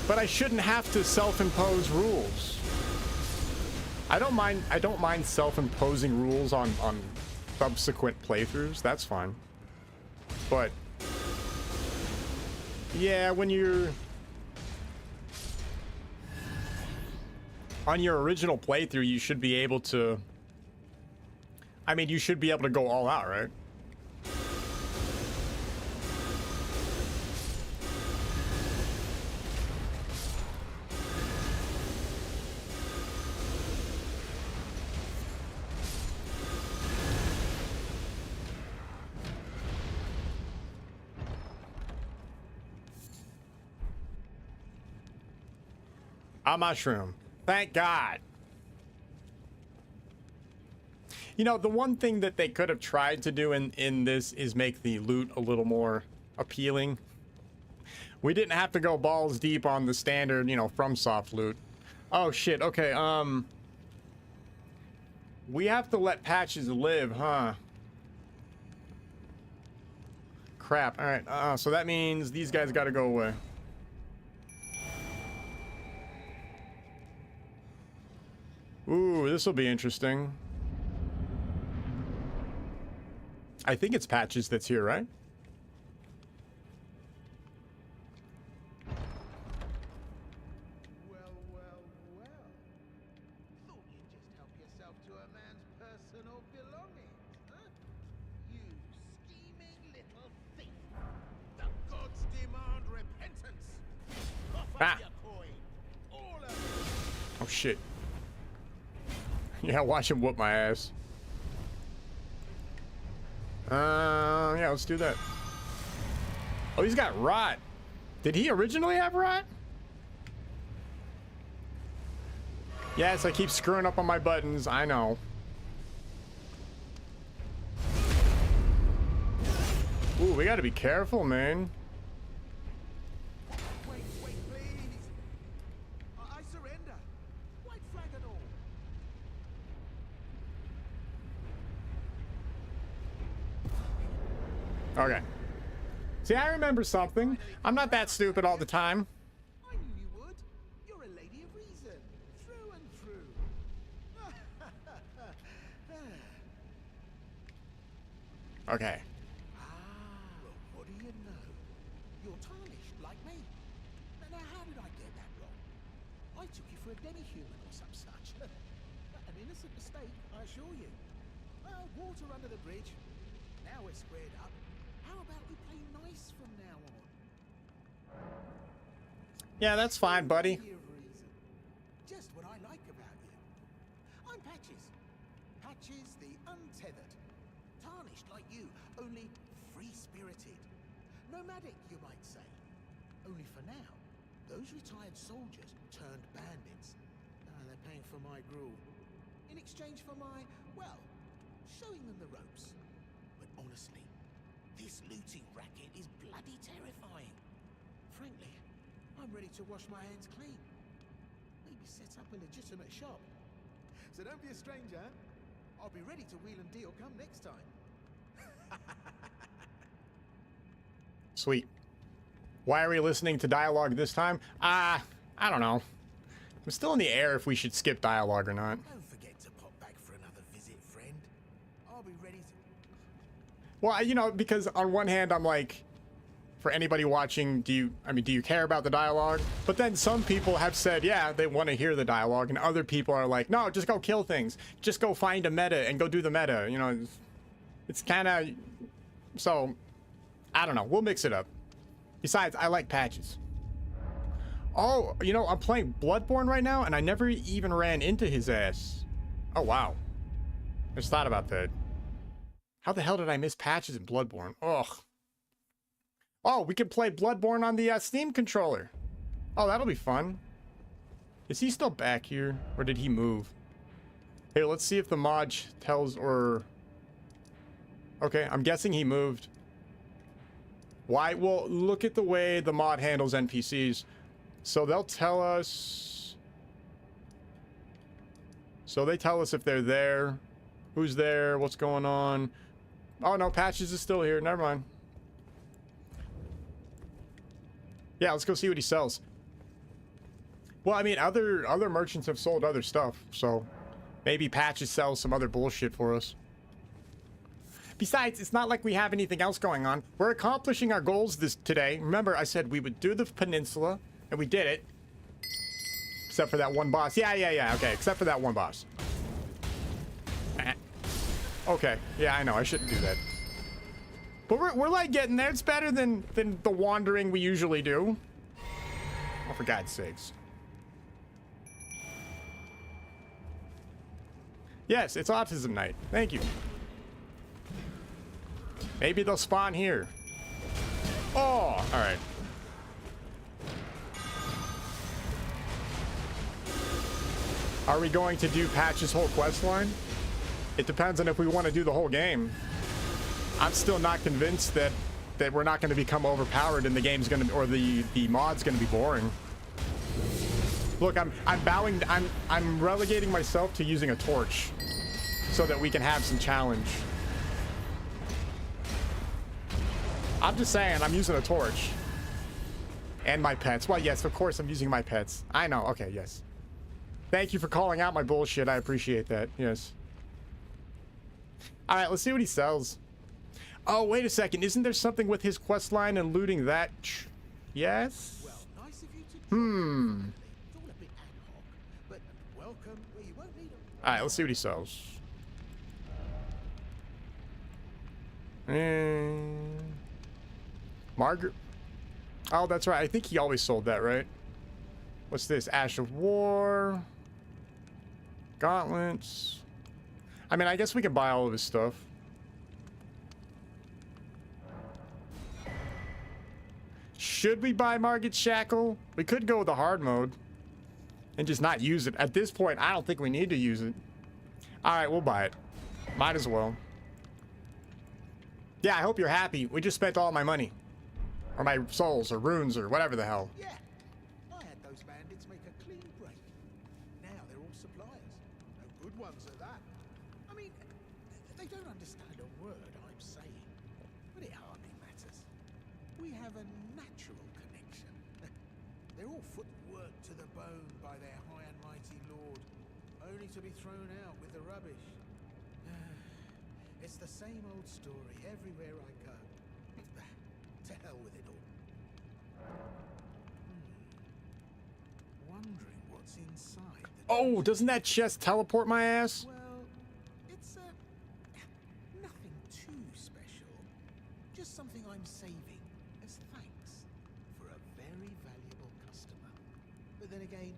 But I shouldn't have to self-impose rules. I don't mind self-imposing rules on subsequent playthroughs. That's fine. But yeah, when you're on your original playthrough, you should be able to... I mean, you should be able to go all out, right? A mushroom. Thank God. You know, the one thing that they could have tried to do in this is make the loot a little more appealing. We didn't have to go balls deep on the standard, you know, FromSoft loot. Oh shit, okay, we have to let patches live, huh? Crap, alright, so that means these guys gotta go away. Ooh, this will be interesting. I think it's Patches that's here, right? Well, well, well. Thought you'd just help yourself to a man's personal belongings, huh? You scheming little thief. The gods demand repentance. Off your coin. All of it. Oh shit. Yeah, watch him whoop my ass. Yeah, let's do that. Oh, he's got rot. Did he originally have rot? Yes, I keep screwing up on my buttons. I know. Ooh, we gotta be careful, man. Wait, please. I surrender. White flag and all. Okay. See, I remember something. I'm not that stupid all the time. I knew you would. You're a lady of reason. Through and through. Okay. you're tarnished, like me. Now, how did I get that wrong? I took you for a demi-human or some such. An innocent mistake, I assure you. Well, water under the bridge. Now we're squared up. How about we play nice from now on? Yeah, that's fine, buddy. Plenty of reason. Just what I like about you. I'm Patches. Patches the untethered. Tarnished like you, only free-spirited. Nomadic, you might say. Only for now, those retired soldiers turned bandits. They're paying for my gruel. In exchange for my, well, showing them the ropes. But honestly, this looting racket is bloody terrifying. Frankly, I'm ready to wash my hands clean. Maybe set up a legitimate shop. So don't be a stranger. I'll be ready to wheel and deal come next time. Sweet. Why are we listening to dialogue this time? I don't know. I'm still in the air if we should skip dialogue or not. Don't forget to pop back for another visit, friend. I'll be ready to... Well, you know, because on one hand, I'm like, for anybody watching, do you care about the dialogue? But then some people have said, yeah, they want to hear the dialogue, and other people are like, no, just go kill things. Just go find a meta and go do the meta. You know, it's kind of... So, I don't know. We'll mix it up. Besides, I like Patches. Oh, you know, I'm playing Bloodborne right now, and I never even ran into his ass. Oh, wow. I just thought about that. How the hell did I miss Patches in Bloodborne? Ugh. Oh, we can play Bloodborne on the Steam controller. Oh, that'll be fun. Is he still back here? Or did he move? Here, let's see if the mod tells or... Okay, I'm guessing he moved. Why? Well, look at the way the mod handles NPCs. So they'll tell us... So they tell us if they're there. Who's there? What's going on? Oh, no, Patches is still here. Never mind. Yeah, let's go see what he sells. Well, I mean, other merchants have sold other stuff, so maybe Patches sells some other bullshit for us. Besides, it's not like we have anything else going on. We're accomplishing our goals today. Remember, I said we would do the peninsula, and we did it. Except for that one boss. Yeah, okay, except for that one boss. Okay, yeah, I know, I shouldn't do that. But we're like getting there. It's better than the wandering we usually do. Oh, for God's sakes. Yes, it's autism night. Thank you. Maybe they'll spawn here. Oh, all right. Are we going to do Patch's whole quest line? It depends on if we want to do the whole game. I'm still not convinced that we're not going to become overpowered and the game's going to, or the mod's going to be boring. Look, I'm relegating myself to using a torch so that we can have some challenge. I'm just saying, I'm using a torch. And my pets. Well, yes, of course I'm using my pets. I know. Okay, yes. Thank you for calling out my bullshit. I appreciate that. Yes. All right, let's see what he sells. Oh, wait a second. Isn't there something with his quest line and looting that? Yes? Well, nice of you to... It's all a bit ad hoc, but welcome where you won't need them. All right, let's see what he sells. And... Margaret. Oh, that's right. I think he always sold that, right? What's this? Ash of War. Gauntlets. I mean, I guess we can buy all of his stuff. Should we buy Margit's Shackle? We could go with the hard mode and just not use it. At this point, I don't think we need to use it. All right, we'll buy it. Might as well. Yeah, I hope you're happy. We just spent all my money. Or my souls, or runes, or whatever the hell. Yeah, I had those bandits make a clean break. Now they're all suppliers. No good ones at that. I mean, they don't understand a word I'm saying, but it hardly matters. We have a natural connection. They're all footwork to the bone by their high and mighty lord, only to be thrown out with the rubbish. It's the same old story everywhere I go. To hell with it all. Wondering what's inside the Oh, doesn't that chest teleport my ass? Well, it's nothing too special. Just something I'm saving as thanks for a very valuable customer. But then again,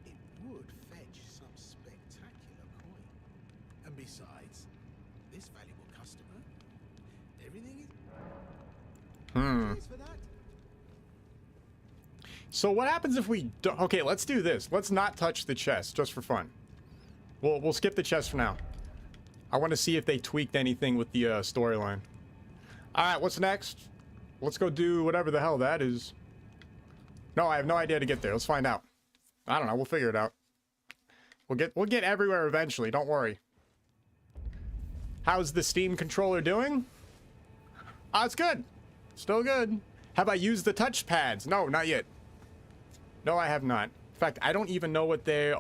it would fetch some spectacular coin. And besides, this valuable customer, everything is for that. So what happens if we don't? Okay, let's do this. Let's not touch the chest just for fun. We'll skip the chest for now. I want to see if they tweaked anything with the storyline. All right, what's next? Let's go do whatever the hell that is. No, I have no idea to get there. Let's find out. I don't know. We'll figure it out. We'll get everywhere eventually. Don't worry. How's the Steam controller doing? Oh, it's good. Still good. Have I used the touchpads? No, not yet. No, I have not. In fact, I don't even know what they're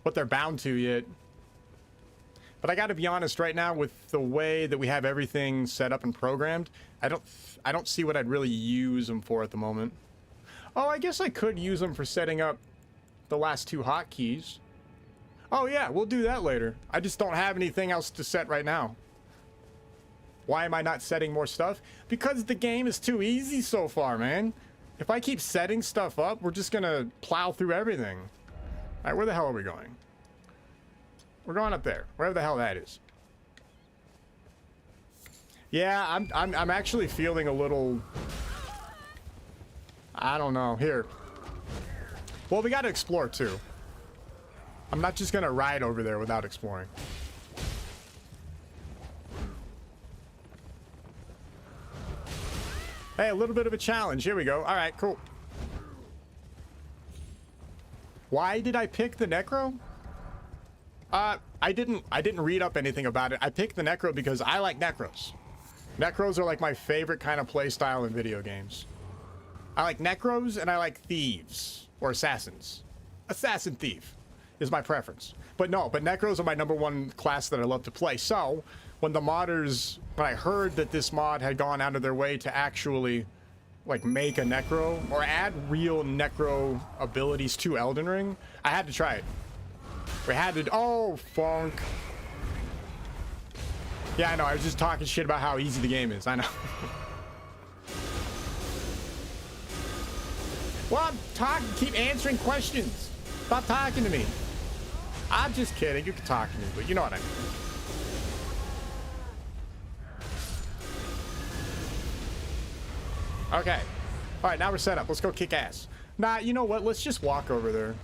bound to yet. But I gotta be honest, right now, with the way that we have everything set up and programmed, I don't see what I'd really use them for at the moment. Oh, I guess I could use them for setting up the last two hotkeys. Oh yeah, we'll do that later. I just don't have anything else to set right now. Why am I not setting more stuff? Because the game is too easy so far, man. If I keep setting stuff up, we're just gonna plow through everything. All right, where the hell are we going? We're going up there, wherever the hell that is. Yeah, I'm actually feeling a little, I don't know. Here. Well, we gotta explore too. I'm not just gonna ride over there without exploring. Hey, a little bit of a challenge. Here we go. All right, cool. Why did I pick the Necro? I didn't read up anything about it. I picked the Necro because I like Necros. Necros are like my favorite kind of play style in video games. I like Necros and I like thieves or assassins. Assassin thief is my preference. But Necros are my #1 class that I love to play. So when I heard that this mod had gone out of their way to actually like make a Necro or add real Necro abilities to Elden Ring, I had to try it. We had to. Oh, funk. Yeah, I know. I was just talking shit about how easy the game is. I know. Well, I'm talking. Keep answering questions. Stop talking to me. I'm just kidding. You can talk to me, but you know what I mean. Okay. All right, now we're set up. Let's go kick ass. Nah, you know what? Let's just walk over there.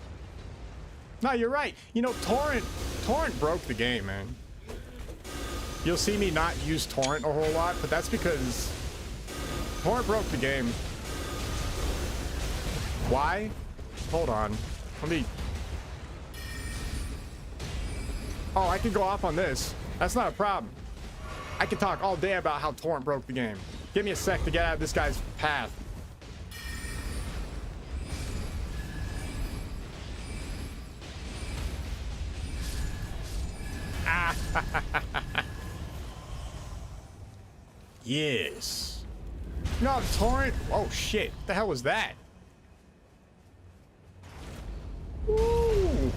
No, you're right. You know, Torrent broke the game, man. You'll see me not use Torrent a whole lot, but that's because Torrent broke the game. Why? Hold on. Let me... Oh, I can go off on this. That's not a problem. I can talk all day about how Torrent broke the game. Give me a sec to get out of this guy's path. Yes. No, Torrent. Oh shit. What the hell was that? Woo.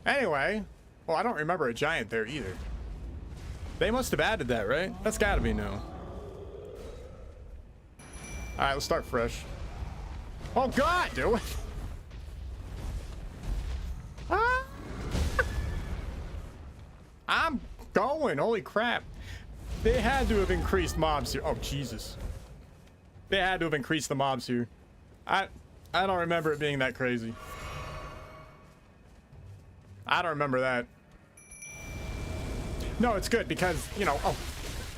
Anyway. Well, I don't remember a giant there either. They must have added that, right? That's gotta be new. Alright, let's start fresh. Oh god, dude. Ah. I'm going. Holy crap. They had to have increased mobs here. Oh, Jesus. They had to have increased the mobs here. I don't remember it being that crazy. I don't remember that. No, it's good because, you know, oh,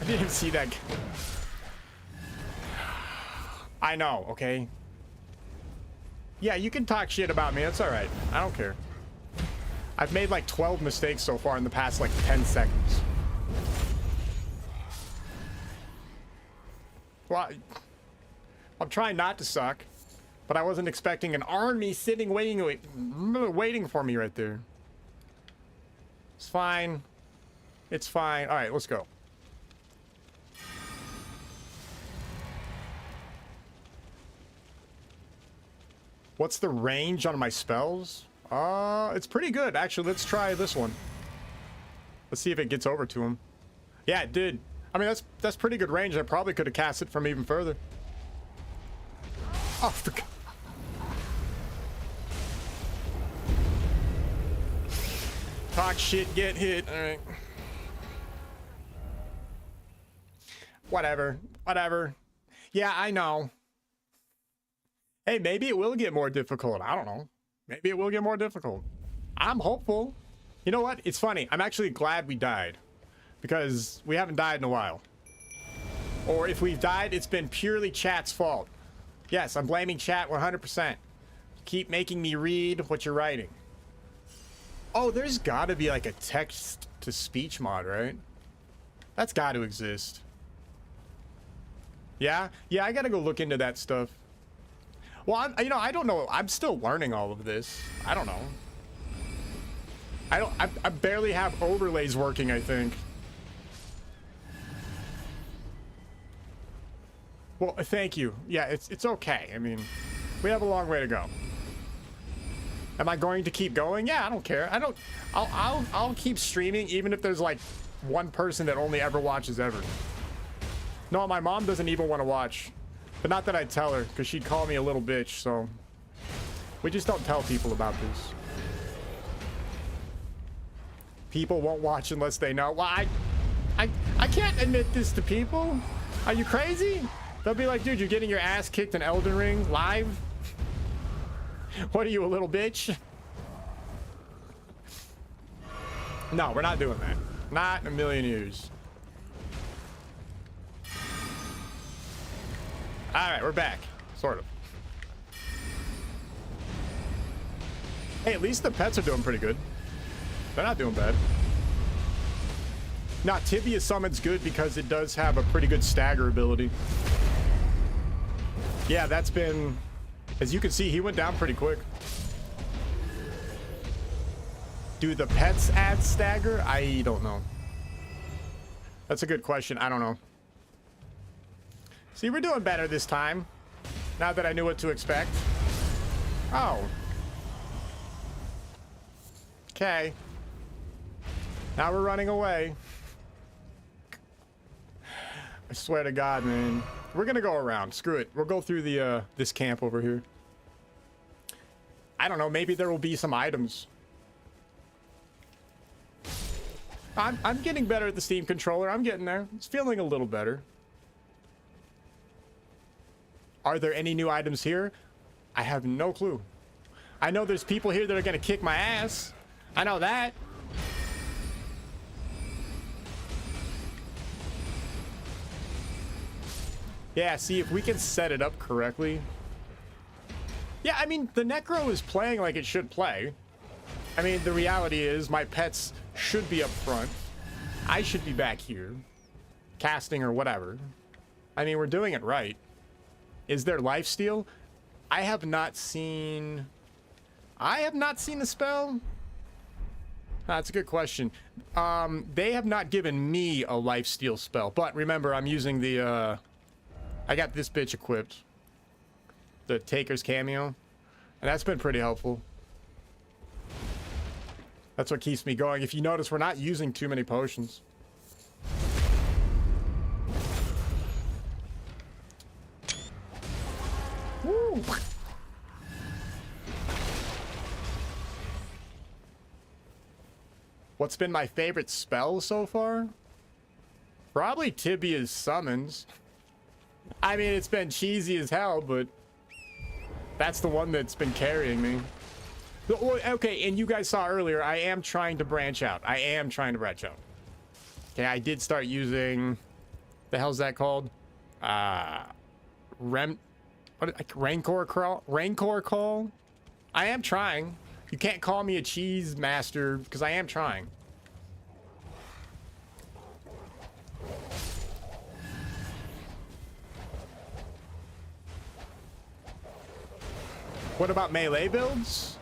I didn't even see that. I know, okay? Yeah, you can talk shit about me. It's all right. I don't care. I've made like 12 mistakes so far in the past like 10 seconds. Well, I'm trying not to suck, but I wasn't expecting an army sitting waiting for me right there. It's fine. It's fine. All right, let's go. What's the range on my spells? It's pretty good. Actually, let's try this one. Let's see if it gets over to him. Yeah, it did. I mean, that's pretty good range. I probably could have cast it from even further. Oh, for God. Talk shit, get hit. All right. Whatever. Whatever. Yeah, I know. Hey, maybe it will get more difficult. I don't know. Maybe it will get more difficult. I'm hopeful. You know what? It's funny. I'm actually glad we died. Because we haven't died in a while. Or if we've died, it's been purely chat's fault. Yes, I'm blaming chat 100%. Keep making me read what you're writing. Oh, there's gotta be like a text-to-speech mod, right? That's gotta exist. Yeah? Yeah, I gotta go look into that stuff. Well, I don't know. I'm still learning all of this. I don't know. I barely have overlays working, I think. Well, thank you. Yeah, it's okay. I mean, we have a long way to go. Am I going to keep going? Yeah, I don't care. I'll keep streaming even if there's like one person that only ever watches ever. No, my mom doesn't even want to watch. But not that I'd tell her, because she'd call me a little bitch, so we just don't tell people about this. People won't watch unless they know. Well, I can't admit this to people. Are you crazy? They'll be like, dude, you're getting your ass kicked in Elden Ring live? What are you, a little bitch? No, we're not doing that. Not in a million years. All right, we're back. Sort of. Hey, at least the pets are doing pretty good. They're not doing bad. Now, Tibia Summon's good because it does have a pretty good stagger ability. Yeah, that's been... As you can see, he went down pretty quick. Do the pets add stagger? I don't know. That's a good question. I don't know. See, we're doing better this time. Now that I knew what to expect. Oh. Okay. Now we're running away. I swear to God, man. We're gonna go around. Screw it. We'll go through the this camp over here. I don't know. Maybe there will be some items. I'm getting better at the Steam controller. I'm getting there. It's feeling a little better. Are there any new items here? I have no clue. I know there's people here that are gonna kick my ass. I know that. Yeah, see, if we can set it up correctly. Yeah, I mean, the Necro is playing like it should play. I mean, the reality is my pets should be up front. I should be back here, casting or whatever. I mean, we're doing it right. Is there lifesteal? I have not seen a spell. That's a good question. They have not given me a lifesteal spell, but remember, I'm using the I got this bitch equipped. The Taker's Cameo. And that's been pretty helpful. That's what keeps me going. If you notice, we're not using too many potions. Woo! What's been my favorite spell so far? Probably Tibia's summons. I mean, it's been cheesy as hell, but that's the one that's been carrying me. Okay, and you guys saw earlier, I am trying to branch out. Okay, I did start using... The hell's that called? Rancor Call? I am trying. You can't call me a cheese master, because I am trying. What about melee builds?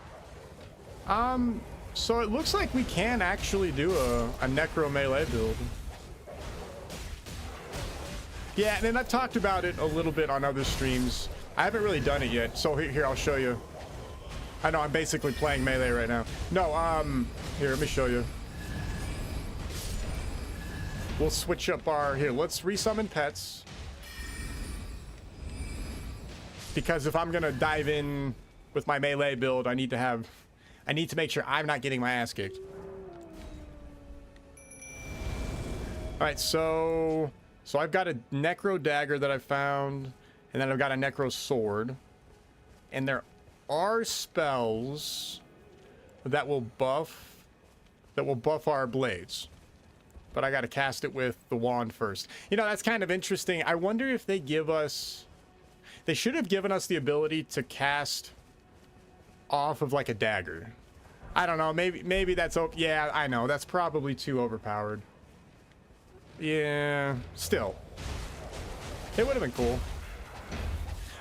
So it looks like we can actually do a necro melee build. Yeah, and then I've talked about it a little bit on other streams. I haven't really done it yet, so here I'll show you. I know I'm basically playing melee right now. No, here, let me show you. We'll switch up our, here, let's resummon pets. Because if I'm gonna dive in with my melee build, I need to make sure I'm not getting my ass kicked. Alright, so I've got a Necro Dagger that I found, and then I've got a Necro Sword. And there are spells that will buff our blades. But I gotta cast it with the wand first. You know, that's kind of interesting. I wonder if they give us... They should have given us the ability to cast off of like a dagger. I don't know, maybe that's... Yeah, I know, that's probably too overpowered. Yeah, still. It would have been cool.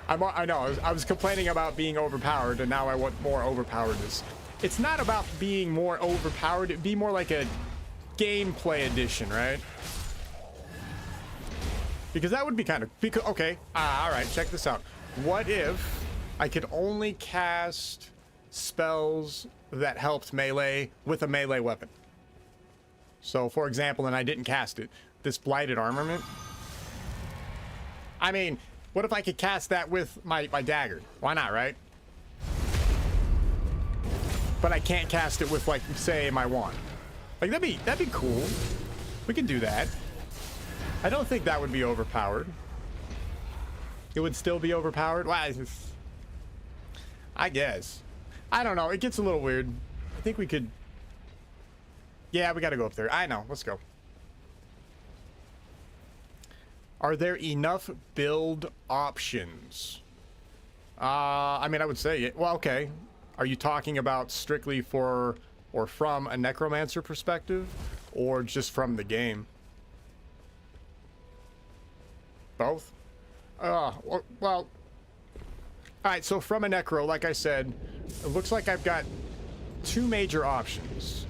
I know, I was complaining about being overpowered, and now I want more overpoweredness. It's not about being more overpowered, it'd be more like a gameplay edition, right? Because that would be kind of... Okay, alright, check this out. What if I could only cast spells that helped melee with a melee weapon? So, for example, and I didn't cast it, this Blighted Armament. I mean, what if I could cast that with my dagger? Why not, right? But I can't cast it with, like, say, my wand. Like, that'd be cool. We can do that. I don't think that would be overpowered. It would still be overpowered? Well, I guess. I don't know. It gets a little weird. I think we could... Yeah, we gotta go up there. I know. Let's go. Are there enough build options? I mean, I would say it. Well, okay. Are you talking about strictly for or from a necromancer perspective, or just from the game? Both? Well, all right, so from a necro, like I said, it looks like I've got 2 major options.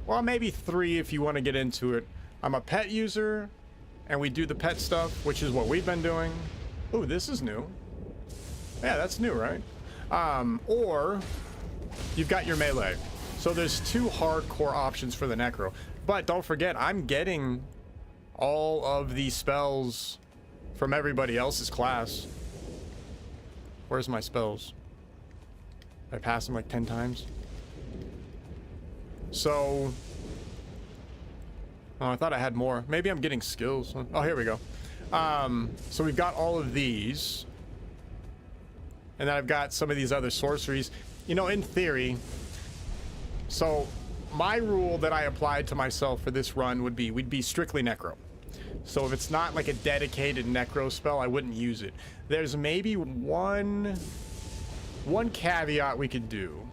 Well, maybe 3 if you want to get into it. I'm a pet user, and we do the pet stuff, which is what we've been doing. Ooh, this is new. Yeah, that's new, right? Or you've got your melee. So there's 2 hardcore options for the necro. But don't forget, I'm getting all of these spells from everybody else's class. Where's my spells? I passed them like 10 times. So... Oh, I thought I had more. Maybe I'm getting skills. Oh, here we go. So we've got all of these. And then I've got some of these other sorceries. You know, in theory... So, my rule that I applied to myself for this run would be, we'd be strictly necro. So if it's not like a dedicated necro spell, I wouldn't use it. There's maybe one caveat we could do.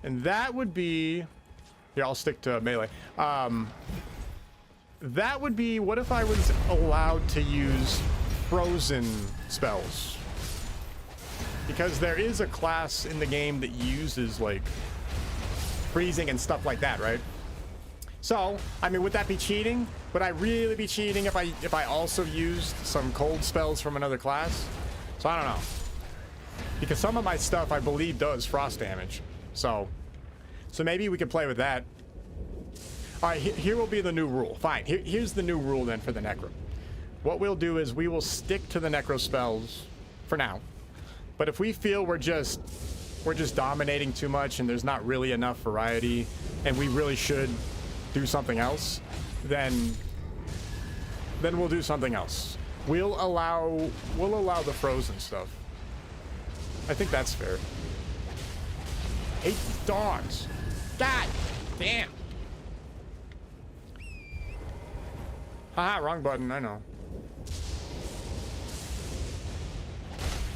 And that would be... Here, I'll stick to melee. That would be, what if I was allowed to use frozen spells? Because there is a class in the game that uses, like, freezing and stuff like that, right? So, I mean, would that be cheating? Would I really be cheating if I also used some cold spells from another class? So, I don't know. Because some of my stuff, I believe, does frost damage. So maybe we could play with that. Alright, here will be the new rule. Fine, here's the new rule then for the necro. What we'll do is we will stick to the necro spells for now. But if we feel we're just dominating too much and there's not really enough variety and we really should do something else, then we'll do something else. We'll allow the frozen stuff. I think that's fair. I hate these dogs. God damn. Haha, wrong button, I know.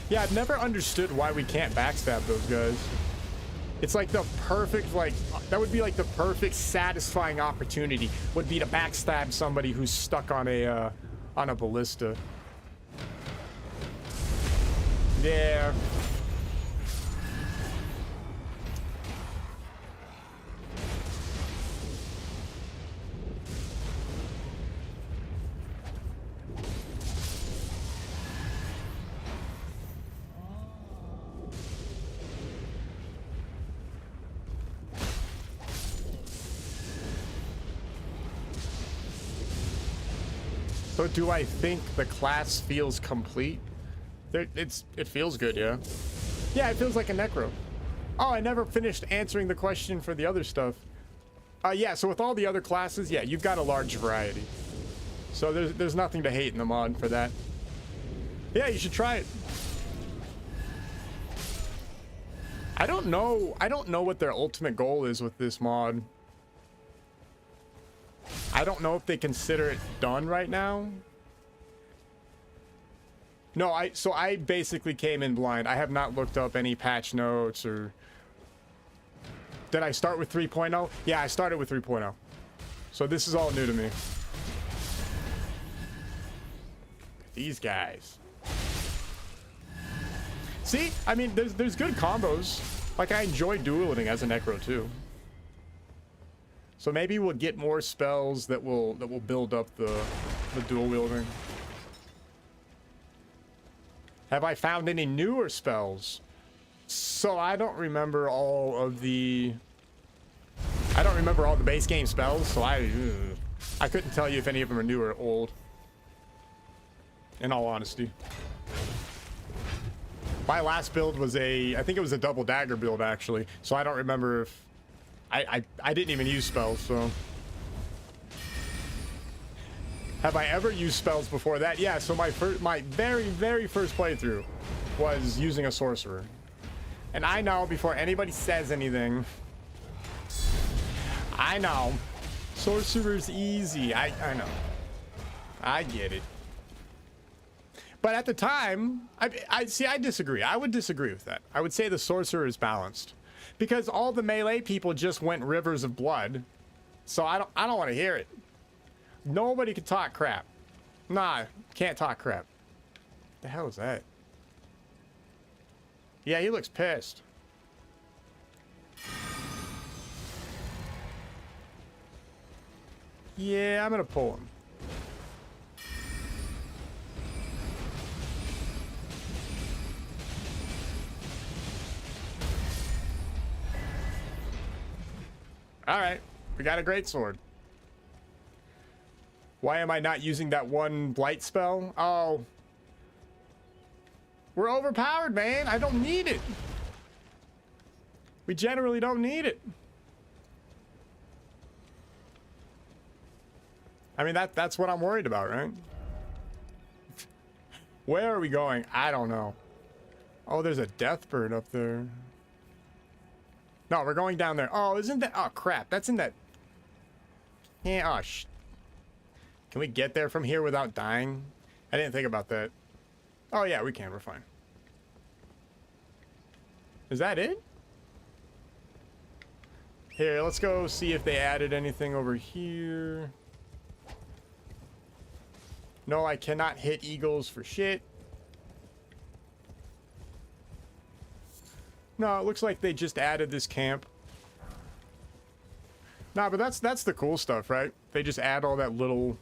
Yeah, I've never understood why we can't backstab those guys. It's like the perfect, like, that would be like the perfect satisfying opportunity would be to backstab somebody who's stuck on a ballista. Yeah. So do I think the class feels complete? It feels good, yeah. Yeah, it feels like a necro. Oh, I never finished answering the question for the other stuff. Yeah, so with all the other classes, yeah, you've got a large variety. So there's nothing to hate in the mod for that. Yeah, you should try it. I don't know what their ultimate goal is with this mod. I don't know if they consider it done right now. No, so I basically came in blind. I have not looked up any patch notes or... Did I start with 3.0? Yeah, I started with 3.0. So this is all new to me. These guys. See, I mean, there's good combos. Like, I enjoy dueling as a necro too. So maybe we'll get more spells that will build up the dual wielding. Have I found any newer spells? So I don't remember all the base game spells, so I couldn't tell you if any of them are new or old. In all honesty. My last build was I think it was a double dagger build actually, so I don't remember if I didn't even use spells, so. Have I ever used spells before that? Yeah, so my very first playthrough was using a sorcerer. And I know, before anybody says anything, I know, sorcerer's easy. I know. I get it. But at the time, I disagree. I would disagree with that. I would say the sorcerer is balanced. Because all the melee people just went rivers of blood. So I don't want to hear it. Nobody can talk crap. Nah, can't talk crap. The hell is that? Yeah, he looks pissed. Yeah, I'm gonna pull him. All right, we got a great sword. Why am I not using that one blight spell? Oh. We're overpowered, man. I don't need it. We generally don't need it. I mean, that's what I'm worried about, right? Where are we going? I don't know. Oh, there's a death bird up there. No, we're going down there. Oh, isn't that... Oh, crap. That's in that... Yeah, oh, Can we get there from here without dying? I didn't think about that. Oh, yeah, we can. We're fine. Is that it? Here, let's go see if they added anything over here. No, I cannot hit eagles for shit. No, it looks like they just added this camp. Nah, but that's the cool stuff, right? They just add all that little...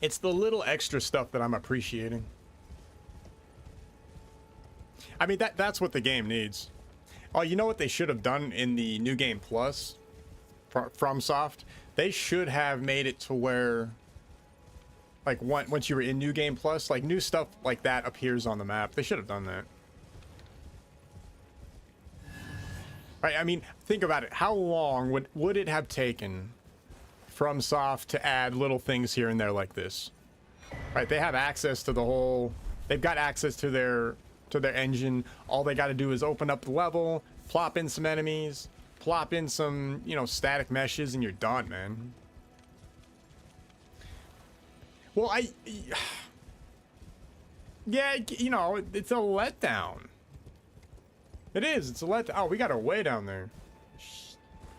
It's the little extra stuff that I'm appreciating. I mean, that's what the game needs. Oh, you know what they should have done in the New Game Plus? FromSoft? They should have made it to where... Like, once you were in New Game Plus, like, new stuff like that appears on the map. They should have done that. Right, I mean, think about it. How long would it have taken FromSoft to add little things here and there like this? Right, they have access to the whole... They've got access to their engine. All they got to do is open up the level, plop in some enemies, plop in some, you know, static meshes, and you're done, man. Well, yeah, you know, it's a letdown. It is. It's a letdown. Oh, we got our way down there.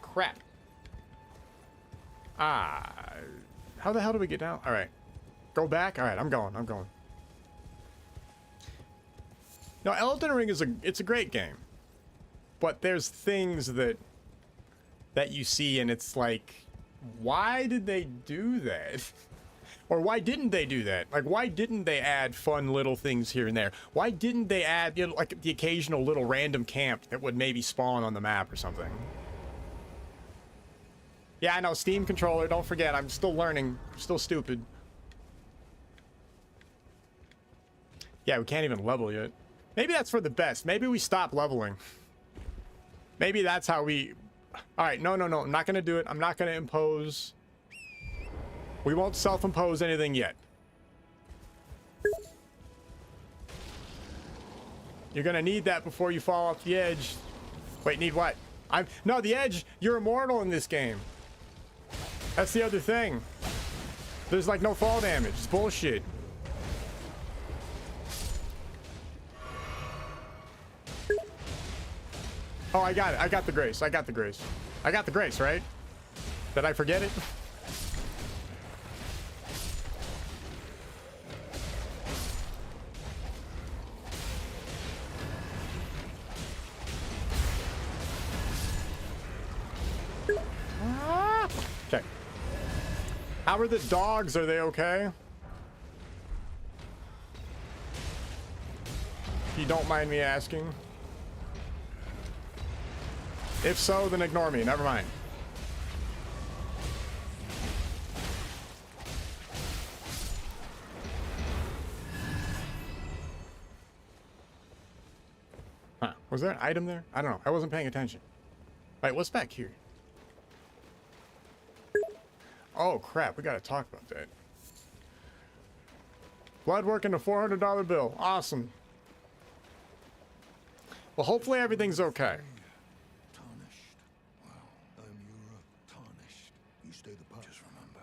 Crap. Ah. How the hell do we get down? All right. Go back. All right, I'm going. No, Elden Ring is it's a great game. But there's things that you see and it's like, why did they do that? Or why didn't they do that? Like, why didn't they add fun little things here and there? Why didn't they add, you know, like the occasional little random camp that would maybe spawn on the map or something? Yeah, I know, Steam controller. Don't forget, I'm still learning. I'm still stupid. Yeah, we can't even level yet. Maybe that's for the best. Maybe we stop leveling. Maybe that's how we... Alright, no. I'm not going to do it. I'm not going to impose. We won't self-impose anything yet. You're going to need that before you fall off the edge. Wait, need what? No, the edge. You're immortal in this game. That's the other thing. There's like no fall damage. It's bullshit. Oh, I got it. I got the grace. I got the grace. I got the grace, right? Did I forget it? Okay. How are the dogs? Are they okay? If you don't mind me asking. If so, then ignore me. Never mind. Huh. Was there an item there? I don't know. I wasn't paying attention. Wait, what's back here? Oh, crap. We gotta talk about that. Blood work in a $400 bill. Awesome. Well, hopefully everything's okay.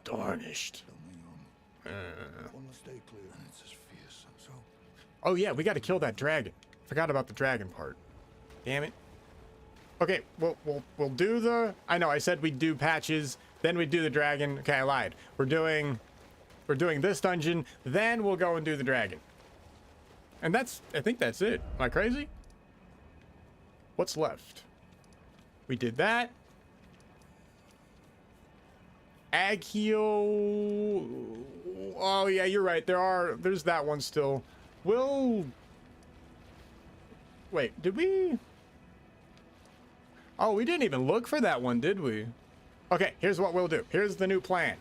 Tarnished. Oh yeah, we got to kill that dragon. Forgot about the dragon part. Damn it. Okay, we'll do the. I know I said we'd do patches, then we'd do the dragon. Okay, I lied. We're doing this dungeon, then we'll go and do the dragon. And I think that's it. Am I crazy? What's left? We did that. Ag heal. Oh yeah, you're right. There's that one still. Wait, did we? Oh, we didn't even look for that one, did we? Okay, here's what we'll do. Here's the new plan.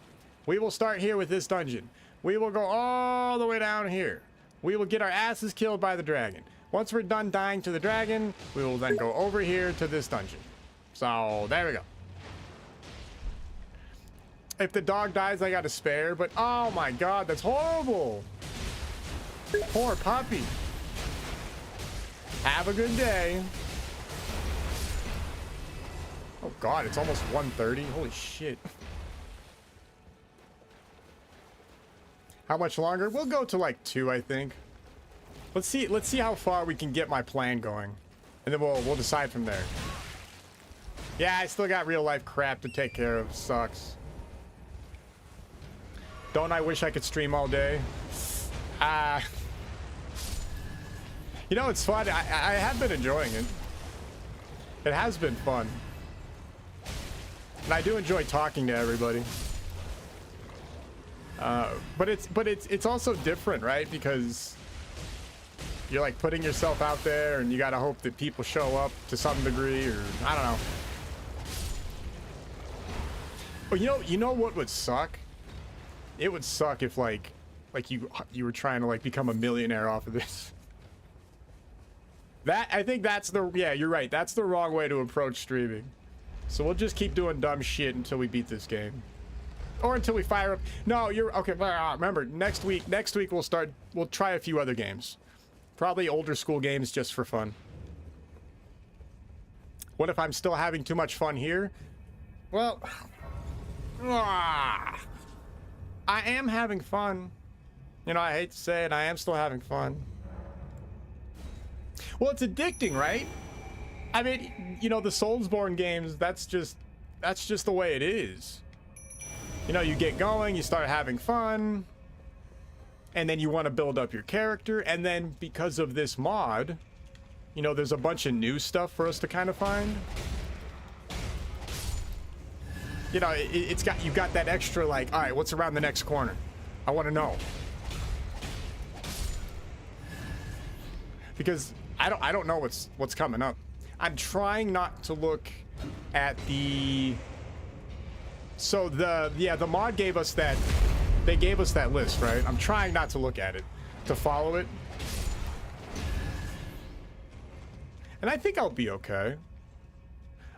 We will start here with this dungeon. We will go all the way down here. We will get our asses killed by the dragon. Once we're done dying to the dragon, we will then go over here to this dungeon. So there we go. If the dog dies, I got a spare, but oh my god, that's horrible. Poor puppy. Have a good day. Oh god, it's almost 1:30. Holy shit. How much longer? We'll go to like 2, I think. Let's see how far we can get my plan going. And then we'll decide from there. Yeah, I still got real life crap to take care of. Sucks. Don't I wish I could stream all day? You know, it's fun. I have been enjoying it. It has been fun. And I do enjoy talking to everybody. But it's also different, right? Because you're like putting yourself out there and you gotta hope that people show up to some degree, or I don't know. But you know what would suck? It would suck if like you were trying to like become a millionaire off of this. I think that's yeah, you're right. That's the wrong way to approach streaming. So we'll just keep doing dumb shit until we beat this game. Or until we fire up. No, you're okay. Remember, next week we'll try a few other games. Probably older school games just for fun. What if I'm still having too much fun here? Well, I am having fun. You know, I hate to say it, I am still having fun. Well, it's addicting, right? I mean, you know, the Soulsborne games, that's just the way it is. You know, you get going, you start having fun, and then you want to build up your character, and then because of this mod, you know, there's a bunch of new stuff for us to kind of find. You know, you've got that extra, like, all right, what's around the next corner? I want to know. Because I don't know what's coming up. I'm trying not to look at the So the mod gave us that. They gave us that list, right? I'm trying not to look at it, to follow it. And I think I'll be okay.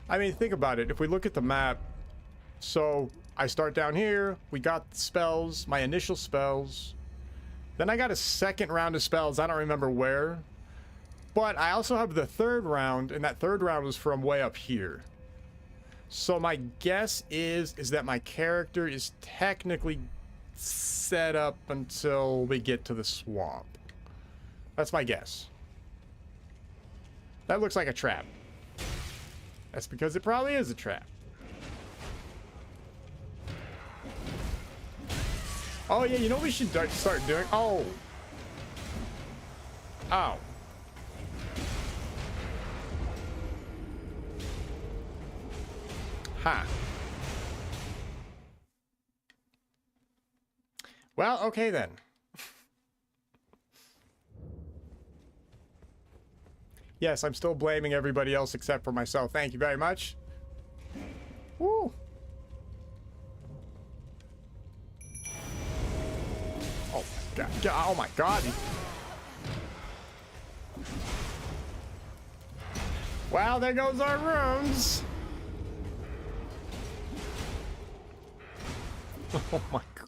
I mean, think about it. If we look at the map, so I start down here. We got the spells, my initial spells. Then I got a second round of spells. I don't remember where. But I also have the third round, and that third round was from way up here. So my guess is that my character is technically set up until we get to the swamp. That's my guess. That looks like a trap. That's because it probably is a trap. Oh yeah, you know what we should start doing? Oh. Oh. Huh. Well, okay then. Yes, I'm still blaming everybody else except for myself. Thank you very much. Woo. Oh my god. Oh my god. Well, there goes our rooms. Oh my god.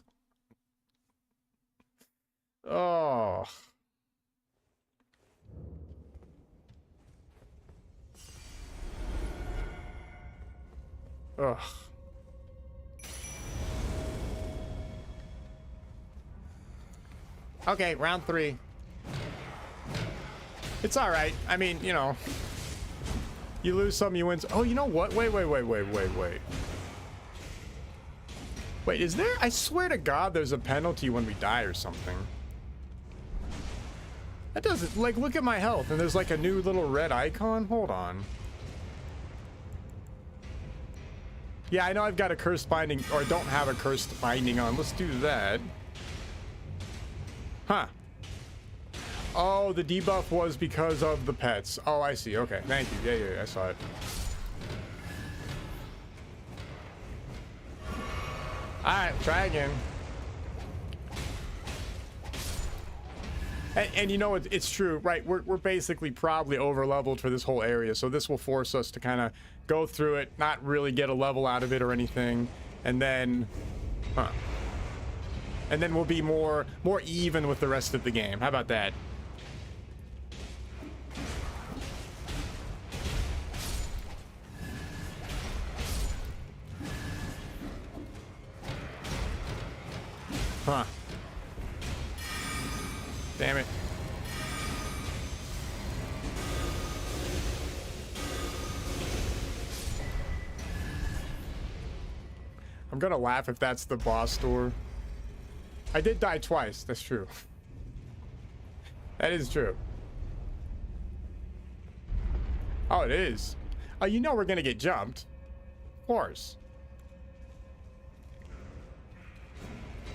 Oh. Ugh. Okay, round 3. It's all right. I mean, you know, you lose some, you win. Oh, you know what? Wait. Wait, is there? I swear to God, there's a penalty when we die or something. That doesn't, like, look at my health, and there's like a new little red icon. Hold on. Yeah, I know I've got a cursed binding, or I don't have a cursed binding on. Let's do that. Huh. Oh, the debuff was because of the pets. Oh, I see. Okay, thank you. Yeah, I saw it. Alright, try again. And you know, it's true, right? We're basically probably over leveled for this whole area, so this will force us to kind of go through it, not really get a level out of it or anything, and then, and then we'll be more even with the rest of the game. How about that? Huh. Damn it. I'm gonna laugh if that's the boss door. I did die twice, that's true. That is true. Oh, it is. Oh, you know we're gonna get jumped. Of course.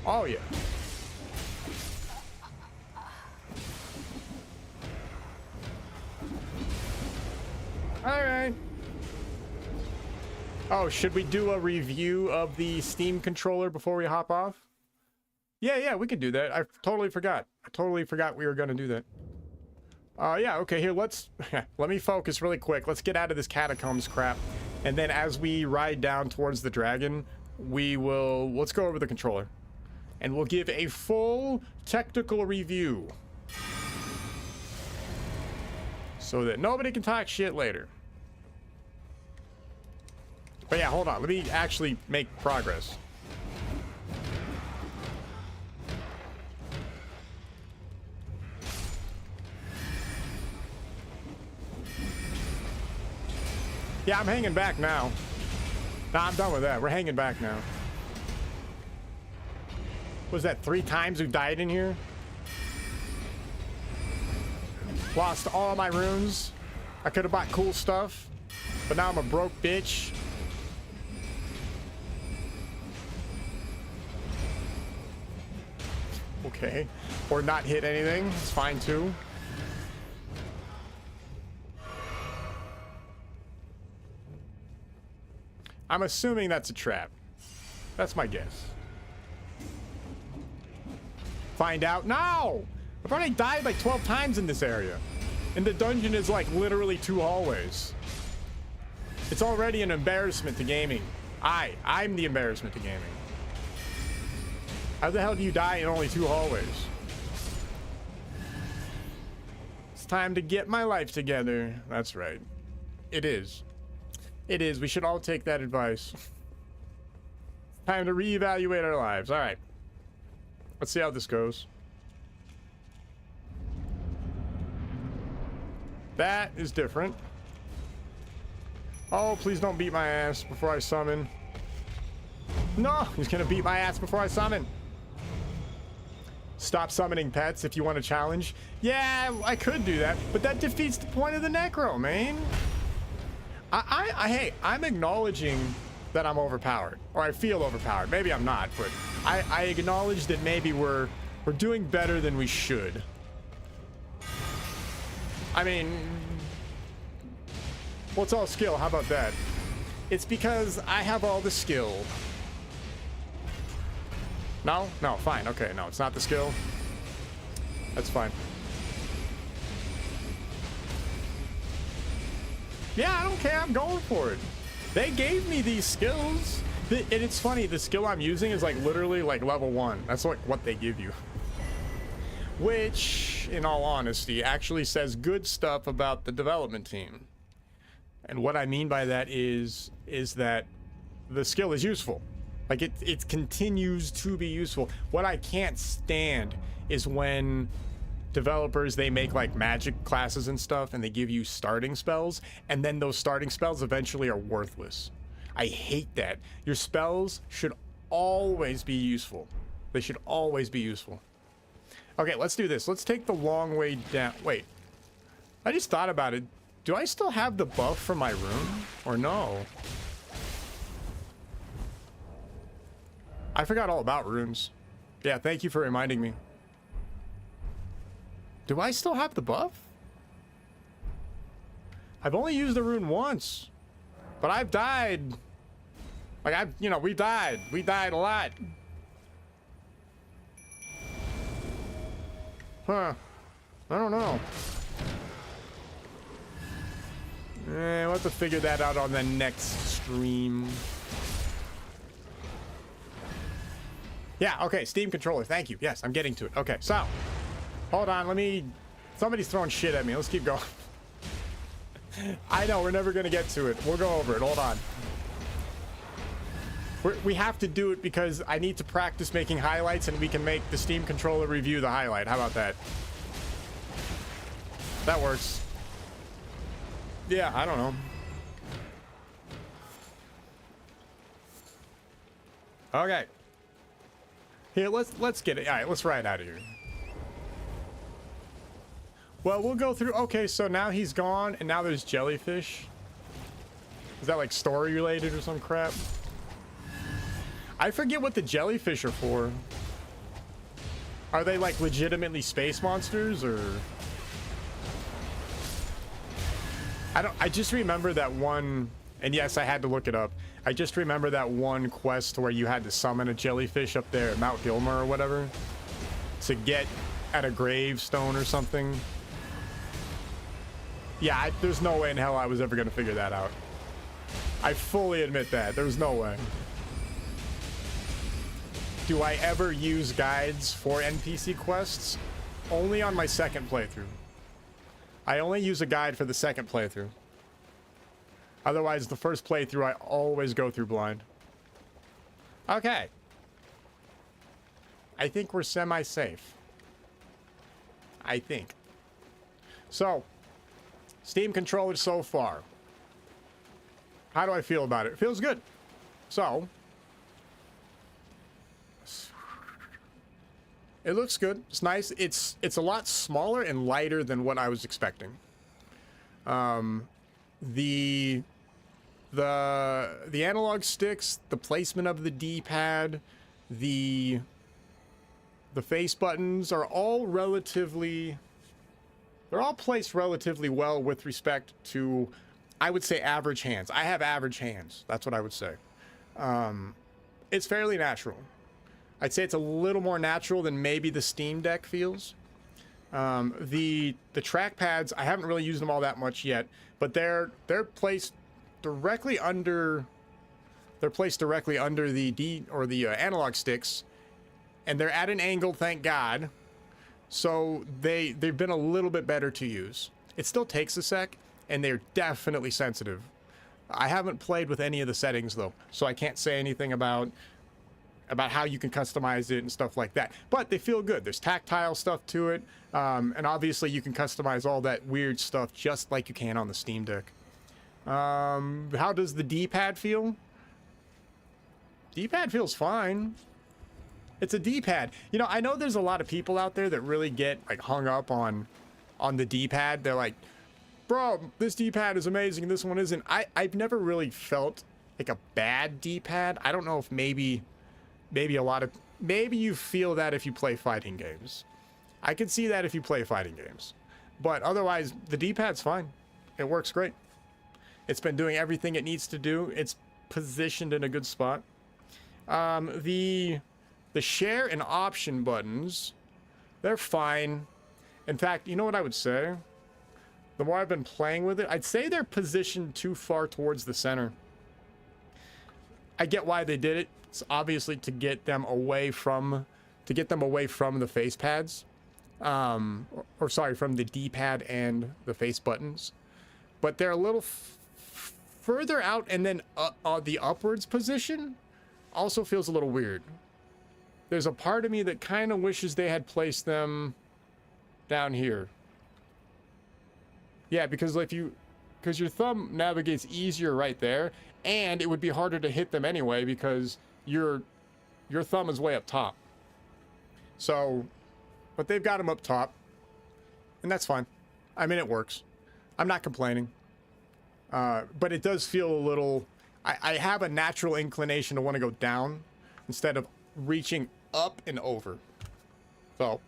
Oh, yeah. Alright. Oh, should we do a review of the Steam controller before we hop off? Yeah, we could do that. I totally forgot. I totally forgot we were going to do that. Yeah, okay, here, let's... let me focus really quick. Let's get out of this catacombs crap. And then as we ride down towards the dragon, we will... let's go over the controller. And we'll give a full technical review. So that nobody can talk shit later. But yeah, hold on. Let me actually make progress. Yeah, I'm hanging back now. Nah, I'm done with that. We're hanging back now. Was that 3 times we died in here? Lost all my runes. I could have bought cool stuff, but now I'm a broke bitch. Okay. Or not hit anything. It's fine too. I'm assuming that's a trap. That's my guess. Find out now. I've already died like 12 times in this area. And the dungeon is like literally 2 hallways. It's already an embarrassment to gaming. I'm the embarrassment to gaming. How the hell do you die in only 2 hallways? It's time to get my life together. That's right. It is. It is. We should all take that advice. Time to reevaluate our lives. All right. Let's see how this goes. That is different. Oh, please don't beat my ass before I summon. No, he's gonna beat my ass before I summon. Stop summoning pets if you want a challenge. Yeah, I could do that, but that defeats the point of the necro, man. Hey, I'm acknowledging that I'm overpowered, or I feel overpowered. Maybe I'm not, but I acknowledge that maybe we're doing better than we should. I mean, well, it's all skill. How about that? It's because I have all the skill. No? No, fine. Okay, no, it's not the skill. That's fine. Yeah, I don't care. I'm going for it. They gave me these skills. And it's funny, the skill I'm using is like literally like level 1. That's like what they give you. Which, in all honesty, actually says good stuff about the development team. And what I mean by that is that the skill is useful. Like it continues to be useful. What I can't stand is when developers, they make like magic classes and stuff and they give you starting spells, and then those starting spells eventually are worthless. I hate that. Your spells should always be useful. They should always be useful. Okay, let's do this. Let's take the long way down. Wait, I just thought about it. Do I still have the buff for my rune or no? I forgot all about runes. Yeah, thank you for reminding me. Do I still have the buff? I've only used the rune once, but I've died. Like we died. We died a lot. Huh. I don't know. We'll have to figure that out on the next stream. Yeah, okay, Steam controller, thank you. Yes, I'm getting to it. Okay, so, hold on, somebody's throwing shit at me. Let's keep going. I know, we're never gonna get to it. We'll go over it, hold on. We have to do it because I need to practice making highlights and we can make the Steam controller review the highlight. How about that? That works. Yeah, I don't know. Okay. Here, let's get it. All right, let's ride out of here. Well, we'll go through. Okay, so now he's gone, and now there's jellyfish. Is that like story related or some crap? I forget what the jellyfish are for. Are they like legitimately space monsters, or? I just remember that one, and yes, I had to look it up. I just remember that one quest where you had to summon a jellyfish up there at Mount Gilmer or whatever to get at a gravestone or something. Yeah, there's no way in hell I was ever going to figure that out. I fully admit that. There's no way. Do I ever use guides for NPC quests? Only on my second playthrough. I only use a guide for the second playthrough. Otherwise, the first playthrough, I always go through blind. Okay. I think we're semi-safe. I think. So, Steam controller so far. How do I feel about it? It feels good. So, it looks good. It's nice. It's a lot smaller and lighter than what I was expecting. The analog sticks, the placement of the D-pad, the face buttons are all relatively, they're all placed relatively well with respect to, I would say, average hands. I have average hands. That's what I would say. It's fairly natural. I'd say it's a little more natural than maybe the Steam Deck feels. The track pads, I haven't really used them all that much yet, but they're placed directly under the analog sticks, and they're at an angle, thank God. So they've been a little bit better to use. It still takes a sec, and they're definitely sensitive. I haven't played with any of the settings though, so I can't say anything about how you can customize it and stuff like that. But they feel good. There's tactile stuff to it, and obviously you can customize all that weird stuff just like you can on the Steam Deck. How does the D-pad feel? D-pad feels fine. It's a D-pad. You know, I know there's a lot of people out there that really get like hung up on the D-pad. They're like, bro, this D-pad is amazing, this one isn't. I've never really felt like a bad D-pad. I don't know if maybe you feel that if you play fighting games. I could see that if you play fighting games. But otherwise, the D-pad's fine. It works great. It's been doing everything it needs to do. It's positioned in a good spot. The share and option buttons, they're fine. In fact, you know what I would say? The more I've been playing with it, I'd say they're positioned too far towards the center. I get why they did it. It's obviously to get them away from the face pads. Or sorry, from the D-pad and the face buttons. But they're a little further out, and then the upwards position also feels a little weird. There's a part of me that kind of wishes they had placed them down here. Yeah, because your thumb navigates easier right there, and it would be harder to hit them anyway because your thumb is way up top. So, but they've got them up top, and that's fine. I mean, it works. I'm not complaining. But it does feel a little... I have a natural inclination to want to go down instead of reaching up and over. So,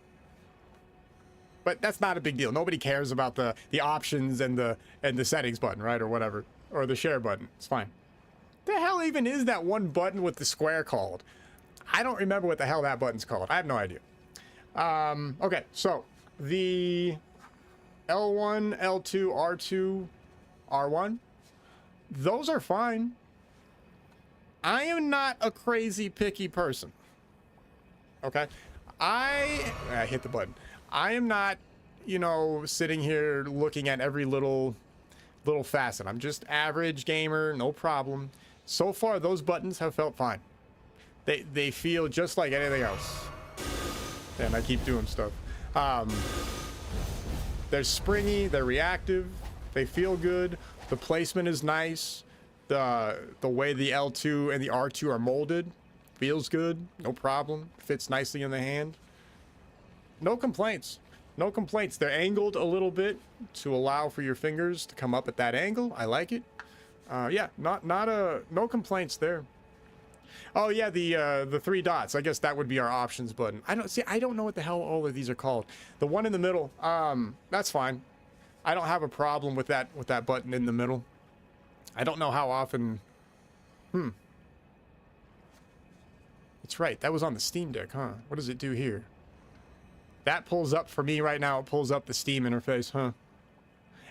but that's not a big deal. Nobody cares about the options and the settings button, right, or whatever, or the share button. It's fine. The hell even is that one button with the square called? I don't remember what the hell that button's called. I have no idea. Okay, so the L1, L2, R2, R1, those are fine. I am not a crazy picky person. Okay, I hit the button. I am not, you know, sitting here looking at every little facet. I'm just average gamer, no problem. So far, those buttons have felt fine. They feel just like anything else. And I keep doing stuff. They're springy, they're reactive, they feel good. The placement is nice. The way the L2 and the R2 are molded feels good, no problem. Fits nicely in the hand. No complaints. No complaints. They're angled a little bit to allow for your fingers to come up at that angle. I like it. Yeah, no complaints there. Oh yeah, the three dots. I guess that would be our options button. I don't know what the hell all of these are called. The one in the middle, that's fine. I don't have a problem with that button in the middle. I don't know how often. That's right. That was on the Steam Deck, huh? What does it do here? That pulls up for me right now. It pulls up the Steam interface, huh?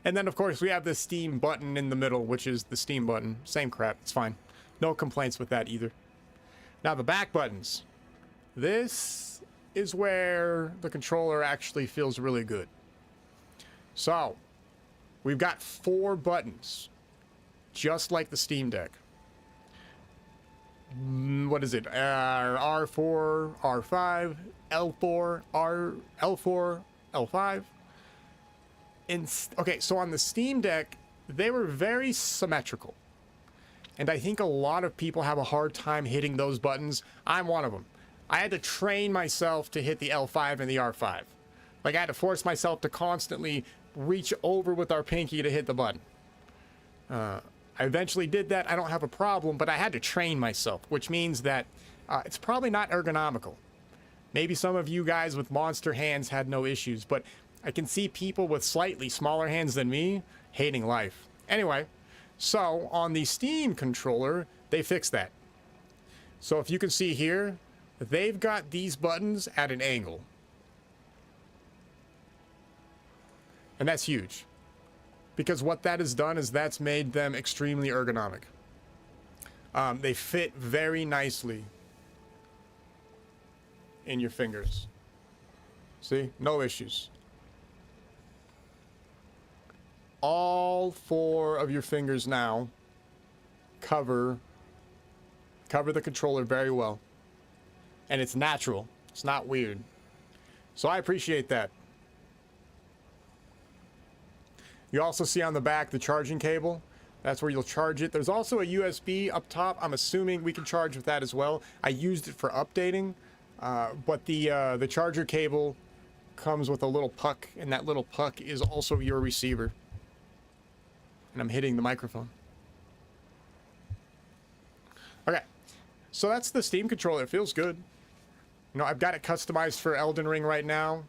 And then, of course, we have the Steam button in the middle, which is the Steam button. Same crap. It's fine. No complaints with that either. Now, the back buttons. This is where the controller actually feels really good. So, we've got 4 buttons, just like the Steam Deck. What is it? R4, R5, L4, L4, L5. Okay, so on the Steam Deck, they were very symmetrical. And I think a lot of people have a hard time hitting those buttons. I'm one of them. I had to train myself to hit the L5 and the R5. Like, I had to force myself to constantly reach over with our pinky to hit the button. I eventually did that. I don't have a problem, but I had to train myself, which means that it's probably not ergonomical. Maybe some of you guys with monster hands had no issues, but I can see people with slightly smaller hands than me hating life. Anyway, so on the Steam controller, they fixed that. So if you can see here, they've got these buttons at an angle. And that's huge. Because what that has done is that's made them extremely ergonomic. They fit very nicely in your fingers. See? No issues. All 4 of your fingers now cover the controller very well. And it's natural. It's not weird. So I appreciate that. You also see on the back the charging cable. That's where you'll charge it. There's also a USB up top. I'm assuming we can charge with that as well. I used it for updating, but the charger cable comes with a little puck, and that little puck is also your receiver. And I'm hitting the microphone. Okay, so that's the Steam controller. It feels good. You know, I've got it customized for Elden Ring right now.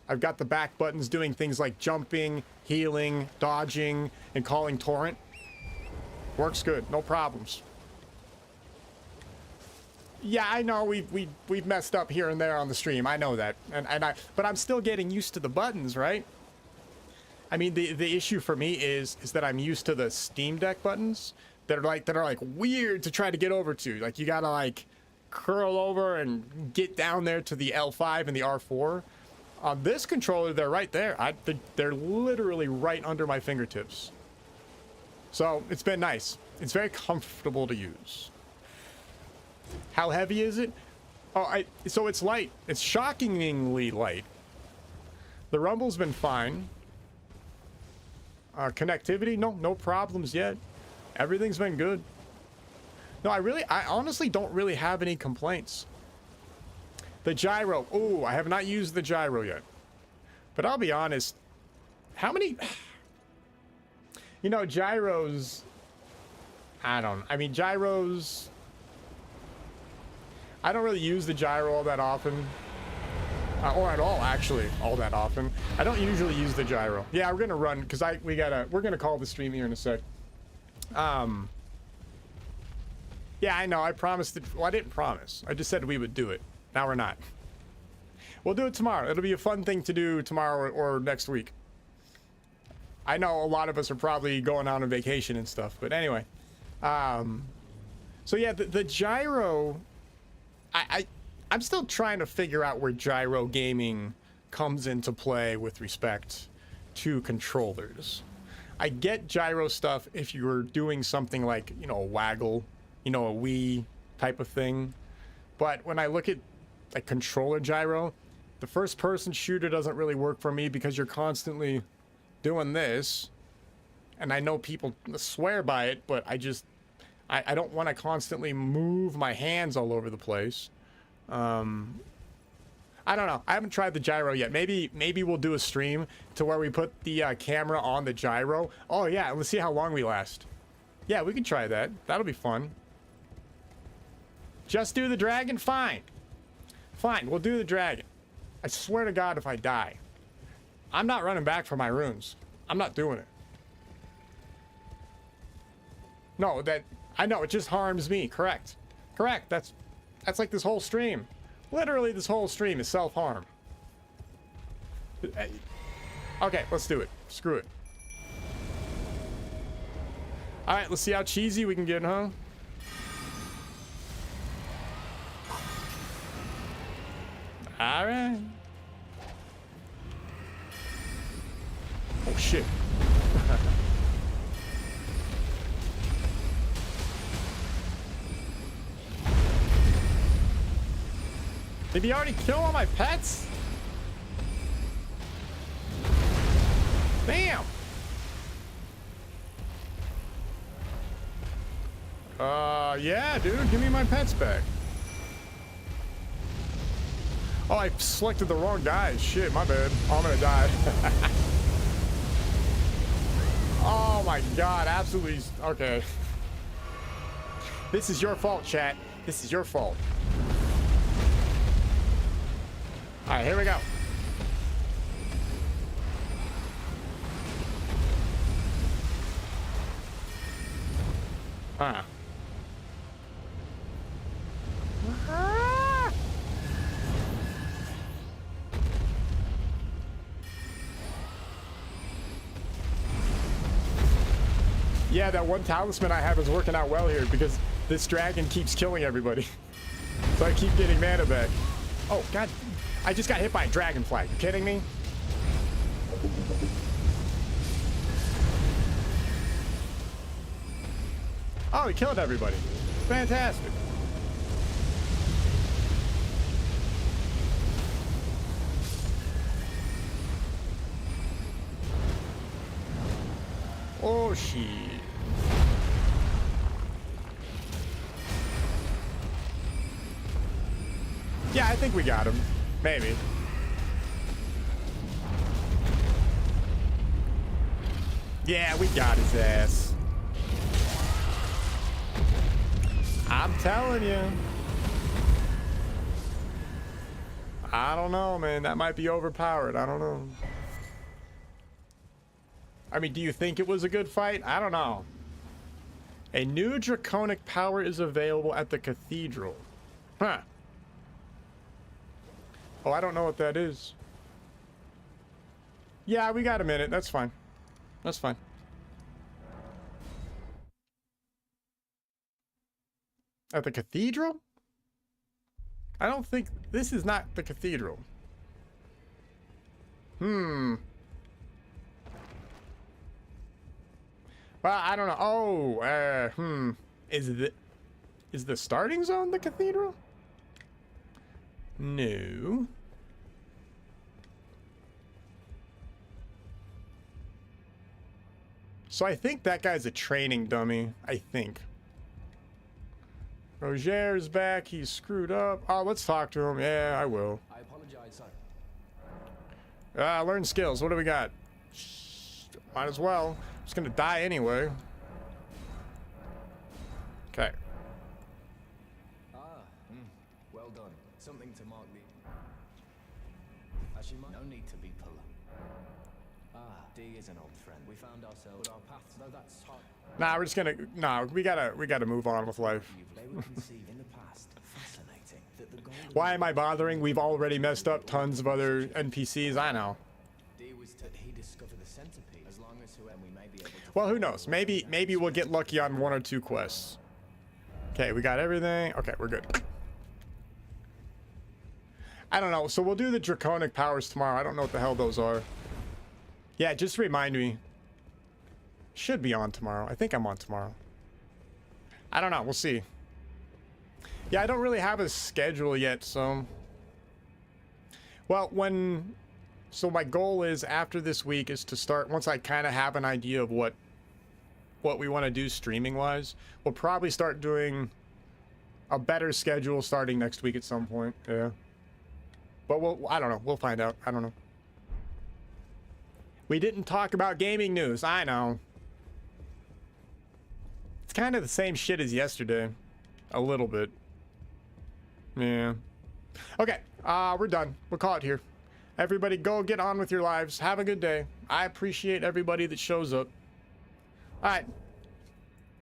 I've got the back buttons doing things like jumping, healing, dodging, and calling torrent. Works good, no problems. Yeah, I know we've messed up here and there on the stream. I know that, but I'm still getting used to the buttons, right? I mean, the issue for me is that I'm used to the Steam Deck buttons that are like weird to try to get over to. Like you gotta like curl over and get down there to the L5 and the R4. On this controller, they're right there. They're literally right under my fingertips. So it's been nice. It's very comfortable to use. How heavy is it? Oh, so it's light. It's shockingly light. The rumble's been fine. Connectivity, no problems yet. Everything's been good. No, I honestly don't really have any complaints. The gyro. Oh, I have not used the gyro yet. But I'll be honest. How many... You know, gyros... I mean, gyros... I don't really use the gyro all that often. Or at all, actually, all that often. I don't usually use the gyro. Yeah, we're gonna run, because we're gonna call the stream here in a sec. Yeah, I know, I promised it. Well, I didn't promise. I just said we would do it. Now we're not. We'll do it tomorrow. It'll be a fun thing to do tomorrow or next week. I know a lot of us are probably going on vacation and stuff, but anyway. So yeah, the gyro, I'm still trying to figure out where gyro gaming comes into play with respect to controllers. I get gyro stuff if you're doing something like, you know, a waggle, you know, a Wii type of thing. But when I look at a controller gyro, the first person shooter doesn't really work for me because you're constantly doing this. And I know people swear by it, but I don't want to constantly move my hands all over the place. I don't know. I haven't tried the gyro yet. Maybe we'll do a stream to where we put the camera on the gyro. Oh yeah, let's see how long we last. Yeah, we can try that. That'll be fun. Just do the dragon? Fine. Fine, we'll do the dragon. I swear to God, if I die, I'm not running back for my runes. I'm not doing it. No, I know, it just harms me. Correct. Correct. That's like this whole stream. Literally, this whole stream is self-harm. Okay, let's do it. Screw it. Alright, let's see how cheesy we can get, huh? Alright. Oh, shit. Did he already kill all my pets? Damn. Yeah, dude, give me my pets back. Oh, I selected the wrong guy. Shit, my bad. Oh, I'm gonna die. Oh my God, absolutely. Okay. This is your fault, chat. This is your fault. All right, here we go. Yeah, that one talisman I have is working out well here because this dragon keeps killing everybody. So I keep getting mana back. Oh, God. I just got hit by a dragonfly. You kidding me? Oh, he killed everybody. Fantastic. Oh, shit. Yeah, I think we got him. Maybe. Yeah, we got his ass. I'm telling you. I don't know, man. That might be overpowered. I don't know. I mean, do you think it was a good fight? I don't know. A new draconic power is available at the cathedral. Huh. Oh, I don't know what that is. Yeah, we got a minute. That's fine. That's fine. At the cathedral? I don't think... This is not the cathedral. Well, I don't know. Oh, Is the starting zone the cathedral? No. So I think that guy's a training dummy. I think. Roger's back. He's screwed up. Oh, let's talk to him. Yeah, I will. I apologize, sir. Learn skills. What do we got? Might as well. Just gonna die anyway. Okay. Well done. Something to mark the... Actually, no need to be polite. D is an old friend. We found ourselves our paths, though that's hard. Nah, we're just gonna... Nah, we gotta move on with life. They were conceived in the past. Fascinating. That the golden... Why am I bothering? We've already messed up tons of other NPCs. I know. D was that he discovered the centipede. As long as whoever we may be able to... Well, who knows? Maybe we'll get lucky on 1 or 2 quests. Okay, we got everything. Okay, we're good. I don't know. So we'll do the draconic powers tomorrow. I don't know what the hell those are. Yeah, just remind me. Should be on tomorrow. I think I'm on tomorrow. I don't know. We'll see. Yeah, I don't really have a schedule yet, so... Well, so my goal is after this week is to start, once I kind of have an idea of what we want to do streaming-wise, we'll probably start doing a better schedule starting next week at some point. Yeah. But I don't know. We'll find out. I don't know. We didn't talk about gaming news. I know. It's kind of the same shit as yesterday. A little bit. Yeah. Okay. We're done. We'll call it here. Everybody go get on with your lives. Have a good day. I appreciate everybody that shows up. All right.